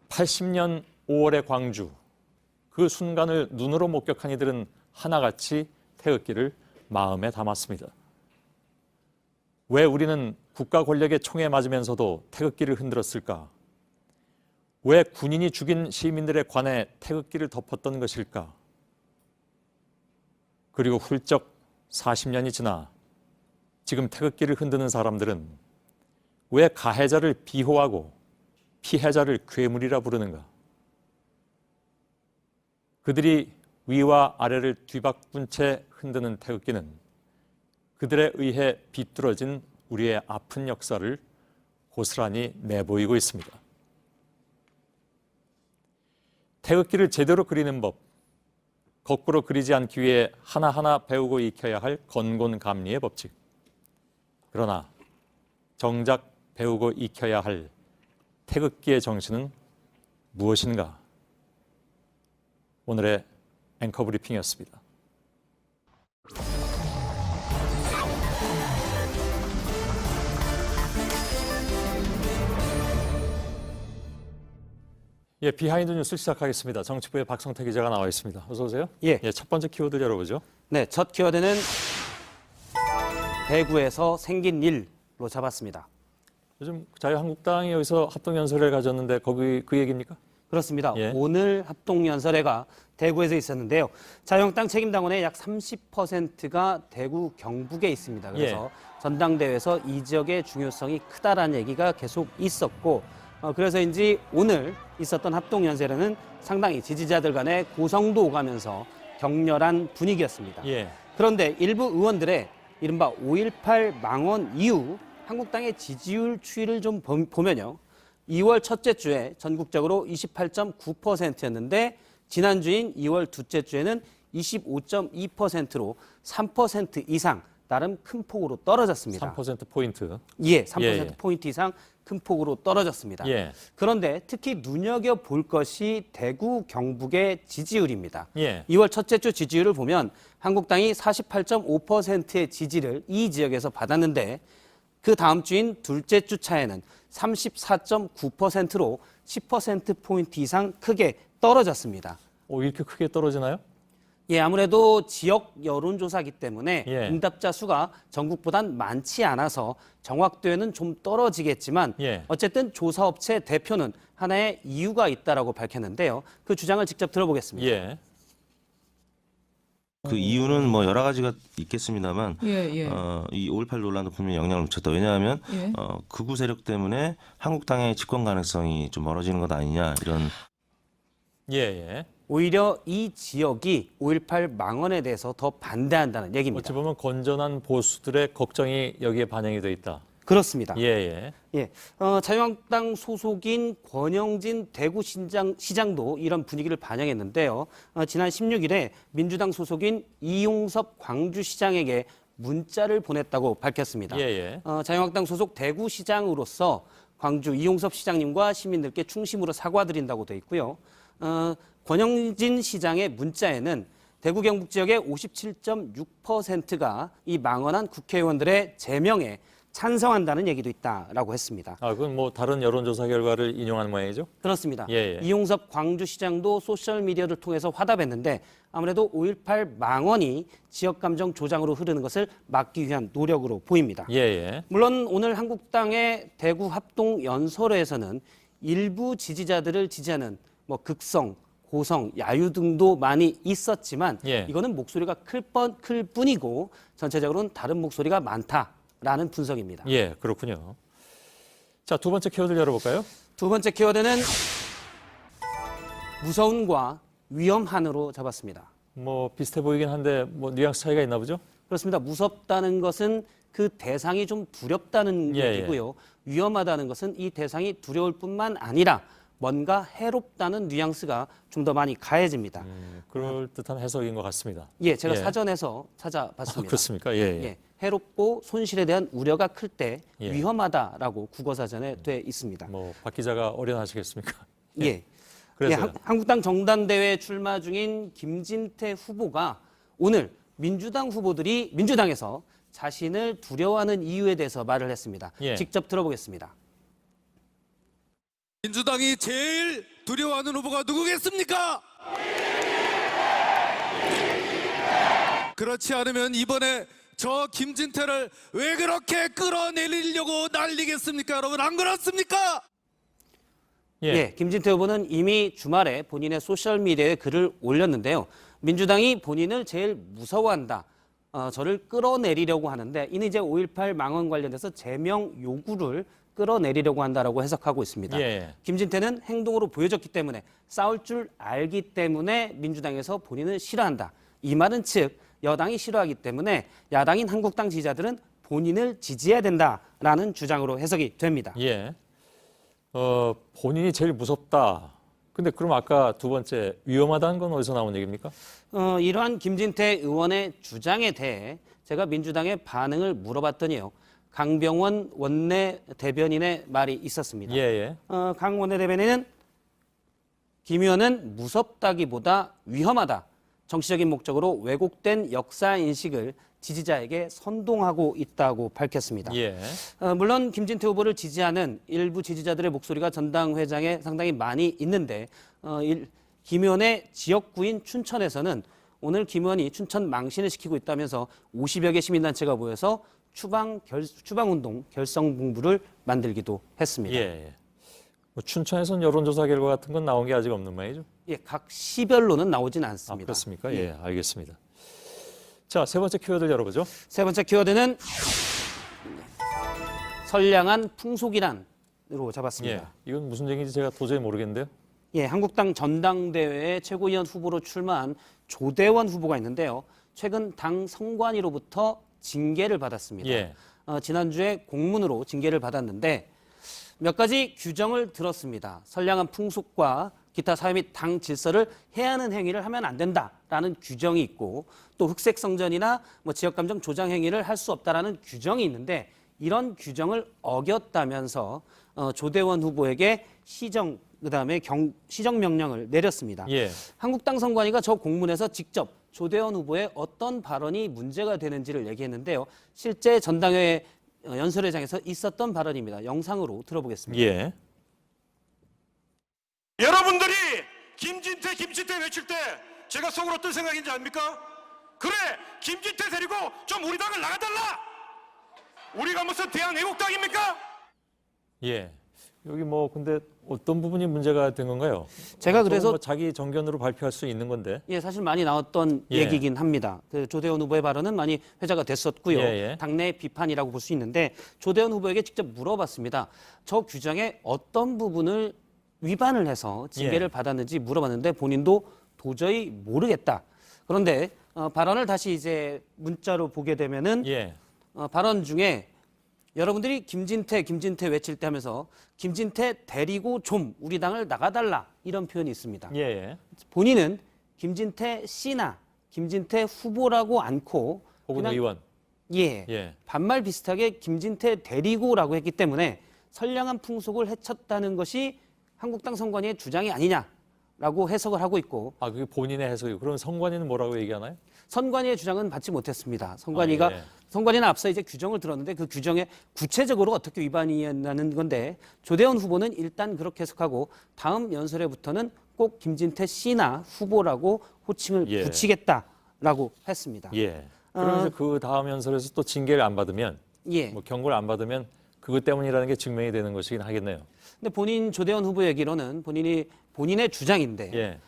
80년 5월의 광주, 그 순간을 눈으로 목격한 이들은 하나같이 태극기를 마음에 담았습니다. 왜 우리는 국가 권력의 총에 맞으면서도 태극기를 흔들었을까? 왜 군인이 죽인 시민들의 관에 태극기를 덮었던 것일까? 그리고 훌쩍 40년이 지나 지금 태극기를 흔드는 사람들은 왜 가해자를 비호하고 피해자를 괴물이라 부르는가? 그들이 위와 아래를 뒤바꾼 채 흔드는 태극기는 그들에 의해 비뚤어진 우리의 아픈 역사를 고스란히 내보이고 있습니다. 태극기를 제대로 그리는 법, 거꾸로 그리지 않기 위해 하나하나 배우고 익혀야 할 건곤감리의 법칙. 그러나 정작 배우고 익혀야 할 태극기의 정신은 무엇인가? 오늘의 앵커 브리핑이었습니다. 예, 비하인드 뉴스 시작하겠습니다. 정치부의 박성태 기자가 나와 있습니다. 어서 오세요. 예. 첫 번째 키워드 열어보죠. 네, 첫 키워드는 대구에서 생긴 일로 잡았습니다. 요즘 자유한국당이 여기서 합동연설을 가졌는데 거기 그 얘기입니까? 그렇습니다. 예. 오늘 합동연설회가 대구에서 있었는데요. 자유한국당 책임당원의 약 30%가 대구 경북에 있습니다. 그래서 전당대회에서 이 지역의 중요성이 크다라는 얘기가 계속 있었고 그래서인지 오늘 있었던 합동연설회는 상당히 지지자들 간의 고성도 오가면서 격렬한 분위기였습니다. 예. 그런데 일부 의원들의 이른바 5.18 망언 이후 한국당의 지지율 추이를 좀 보면요. 2월 첫째 주에 전국적으로 28.9%였는데 지난주인 2월 둘째 주에는 25.2%로 3% 이상 나름 큰 폭으로 떨어졌습니다. 3%포인트. 예, 3%포인트 이상 큰 폭으로 떨어졌습니다. 예. 그런데 특히 눈여겨볼 것이 대구, 경북의 지지율입니다. 예. 2월 첫째 주 지지율을 보면 한국당이 48.5%의 지지를 이 지역에서 받았는데 그 다음 주인 둘째 주 차에는 34.9%로 10%포인트 이상 크게 떨어졌습니다. 이렇게 크게 떨어지나요? 예, 아무래도 지역 여론조사이기 때문에 예. 응답자 수가 전국보단 많지 않아서 정확도에는 좀 떨어지겠지만 예. 어쨌든 조사업체 대표는 하나의 이유가 있다라고 밝혔는데요. 그 주장을 직접 들어보겠습니다. 예. 그 이유는 뭐 여러 가지가 있겠습니다만 이 5.18 논란도 분명히 영향을 미쳤다. 왜냐하면 극우 세력 때문에 한국당의 집권 가능성이 좀 멀어지는 것 아니냐 이런. 예. 오히려 이 지역이 5.18 망언에 대해서 더 반대한다는 얘기입니다. 어찌 보면 건전한 보수들의 걱정이 여기에 반영이 돼 있다. 그렇습니다. 예. 자유한국당 소속인 권영진 대구시장도 이런 분위기를 반영했는데요. 지난 16일에 민주당 소속인 이용섭 광주시장에게 문자를 보냈다고 밝혔습니다. 자유한국당 소속 대구시장으로서 광주 이용섭 시장님과 시민들께 충심으로 사과드린다고 돼 있고요. 권영진 시장의 문자에는 대구 경북 지역의 57.6%가 이 망언한 국회의원들의 제명에 찬성한다는 얘기도 있다라고 했습니다. 그건 뭐 다른 여론조사 결과를 인용한 모양이죠? 그렇습니다. 이용섭 광주시장도 소셜미디어를 통해서 화답했는데 아무래도 5.18 망언이 지역감정 조장으로 흐르는 것을 막기 위한 노력으로 보입니다. 물론 오늘 한국당의 대구 합동연설회에서는 일부 지지자들을 지지하는 뭐 극성, 고성, 야유 등도 많이 있었지만 이거는 목소리가 클 뿐이고 전체적으로는 다른 목소리가 많다라는 분석입니다. 그렇군요. 자, 두 번째 키워드 열어볼까요? 두 번째 키워드는 무서움과 위험한으로 잡았습니다. 뭐 비슷해 보이긴 한데 뭐 뉘앙스 차이가 있나 보죠? 그렇습니다. 무섭다는 것은 그 대상이 좀 두렵다는 얘기고요. 위험하다는 것은 이 대상이 두려울 뿐만 아니라 뭔가 해롭다는 뉘앙스가 좀 더 많이 가해집니다. 그럴 듯한 해석인 것 같습니다. 제가 사전에서 찾아봤습니다. 그렇습니까? 해롭고 손실에 대한 우려가 클 때 위험하다라고 국어사전에 돼 있습니다. 뭐 박 기자가 어련하시겠습니까? 그래서요. 한국당 정당대회에 출마 중인 김진태 후보가 오늘 민주당에서 자신을 두려워하는 이유에 대해서 말을 했습니다. 직접 들어보겠습니다. 민주당이 제일 두려워하는 후보가 누구겠습니까? 그렇지 않으면 이번에 저 김진태를 왜 그렇게 끌어내리려고 난리겠습니까? 여러분, 안 그렇습니까? 김진태 후보는 이미 주말에 본인의 소셜미디어에 글을 올렸는데요. 민주당이 본인을 제일 무서워한다. 저를 끌어내리려고 하는데 이는 이제 5.18 망언 관련해서 제명 요구를 끌어내리려고 한다라고 해석하고 있습니다. 김진태는 행동으로 보여줬기 때문에 싸울 줄 알기 때문에 민주당에서 본인을 싫어한다. 이 말은 즉 여당이 싫어하기 때문에 야당인 한국당 지지자들은 본인을 지지해야 된다라는 주장으로 해석이 됩니다. 본인이 제일 무섭다. 근데 그럼 아까 두 번째 위험하다는 건 어디서 나온 얘기입니까? 이러한 김진태 의원의 주장에 대해 제가 민주당의 반응을 물어봤더니요. 강병원 원내 대변인의 말이 있었습니다. 강 원내 대변인은 김 의원은 무섭다기보다 위험하다. 정치적인 목적으로 왜곡된 역사 인식을 지지자에게 선동하고 있다고 밝혔습니다. 물론 김진태 후보를 지지하는 일부 지지자들의 목소리가 전당회장에 상당히 많이 있는데 김 의원의 지역구인 춘천에서는 오늘 김 의원이 춘천 망신을 시키고 있다면서 50여 개 시민단체가 모여서 추방운동 결성본부를 만들기도 했습니다. 뭐 춘천에서는 여론조사 결과 같은 건 나온 게 아직 없는 모양이죠? 예, 각 시별로는 나오진 않습니다. 그렇습니까? 예, 알겠습니다. 자, 세 번째 키워드 열어보죠. 세 번째 키워드는 선량한 풍속이란으로 잡았습니다. 예, 이건 무슨 얘기인지 제가 도저히 모르겠는데요. 예, 한국당 전당대회에 최고위원 후보로 출마한 조대원 후보가 있는데요. 최근 당 선관위로부터 징계를 받았습니다. 예. 지난주에 공문으로 징계를 받았는데 몇 가지 규정을 들었습니다. 선량한 풍속과 기타 사회 및 당 질서를 해하는 행위를 하면 안 된다라는 규정이 있고 또 흑색성전이나 지역감정 조장 행위를 할 수 없다라는 규정이 있는데 이런 규정을 어겼다면서 조대원 후보에게 시정 그다음에 시정 명령을 내렸습니다. 예. 한국당 선관위가 저 공문에서 직접 조대원 후보의 어떤 발언이 문제가 되는지를 얘기했는데요. 실제 전당회의 연설회장에서 있었던 발언입니다. 영상으로 들어보겠습니다. 예. 여러분들이 김진태 외칠 때 제가 속으로 어떤 생각인지 압니까? 그래, 김진태 데리고 좀 우리 당을 나가달라. 우리가 무슨 대한애국당입니까? 예. 여기 뭐 근데 어떤 부분이 문제가 된 건가요? 제가 그래서 뭐 자기 정견으로 발표할 수 있는 건데. 예, 사실 많이 나왔던 예. 얘기긴 합니다. 그 조대원 후보의 발언은 많이 회자가 됐었고요. 예. 당내 비판이라고 볼 수 있는데 조대원 후보에게 직접 물어봤습니다. 저 규정의 어떤 부분을 위반을 해서 징계를 예. 받았는지 물어봤는데 본인도 도저히 모르겠다. 그런데 발언을 다시 이제 문자로 보게 되면은 예. 발언 중에 여러분들이 김진태 외칠 때 하면서 김진태 데리고 좀 우리 당을 나가달라 이런 표현이 있습니다. 예. 본인은 김진태 씨나 김진태 후보라고 않고 혹은 그냥 의원. 예, 반말 비슷하게 김진태 데리고라고 했기 때문에 선량한 풍속을 해쳤다는 것이 한국당 선관위의 주장이 아니냐라고 해석을 하고 있고 아, 그게 본인의 해석이고 그럼 선관위는 뭐라고 얘기하나요? 선관위의 주장은 받지 못했습니다. 선관위가 예. 선관위는 앞서 이제 규정을 들었는데 그 규정에 구체적으로 어떻게 위반이었나는 건데 조대원 후보는 일단 그렇게 해석하고 다음 연설회부터는 꼭 김진태 씨나 후보라고 호칭을 예. 붙이겠다라고 했습니다. 예. 그러면서 그 다음 연설에서 또 징계를 안 받으면 예. 뭐 경고를 안 받으면 그것 때문이라는 게 증명이 되는 것이긴 하겠네요. 근데 본인 조대원 후보 얘기로는 본인의 주장인데 예.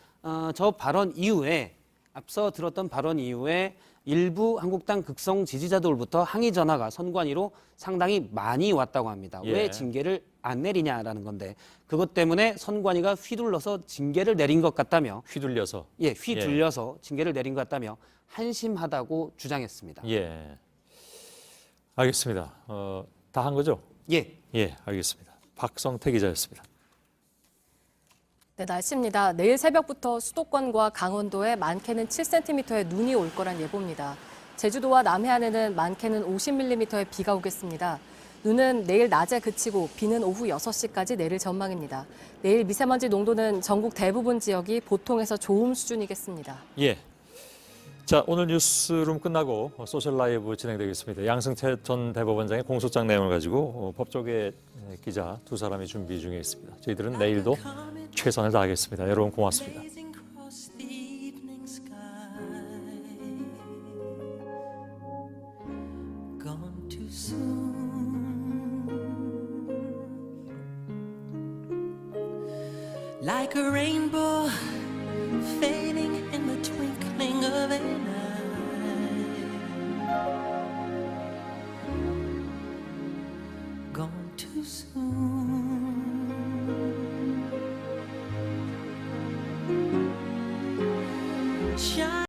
저 발언 이후에 앞서 들었던 발언 이후에 일부 한국당 극성 지지자들부터 항의 전화가 선관위로 상당히 많이 왔다고 합니다. 예. 왜 징계를 안 내리냐라는 건데 그것 때문에 선관위가 휘둘러서 징계를 내린 것 같다며 휘둘려서 휘둘려서 징계를 내린 것 같다며 한심하다고 주장했습니다. 예. 알겠습니다. 다 한 거죠? 예. 예, 알겠습니다. 박성태 기자였습니다. 네, 날씨입니다. 내일 새벽부터 수도권과 강원도에 많게는 7cm의 눈이 올 거란 예보입니다. 제주도와 남해안에는 많게는 50mm의 비가 오겠습니다. 눈은 내일 낮에 그치고 비는 오후 6시까지 내릴 전망입니다. 내일 미세먼지 농도는 전국 대부분 지역이 보통에서 좋음 수준이겠습니다. 예. 자, 오늘 뉴스룸 끝나고 소셜 라이브 진행되겠습니다. 양승태 전 대법원장의 공소장 내용을 가지고 법조계 기자 두 사람이 준비 중에 있습니다. 저희들은 내일도 최선을 다하겠습니다. 여러분 고맙습니다. Like a rainbow fading in the twinkling of an eye, gone too soon. Shine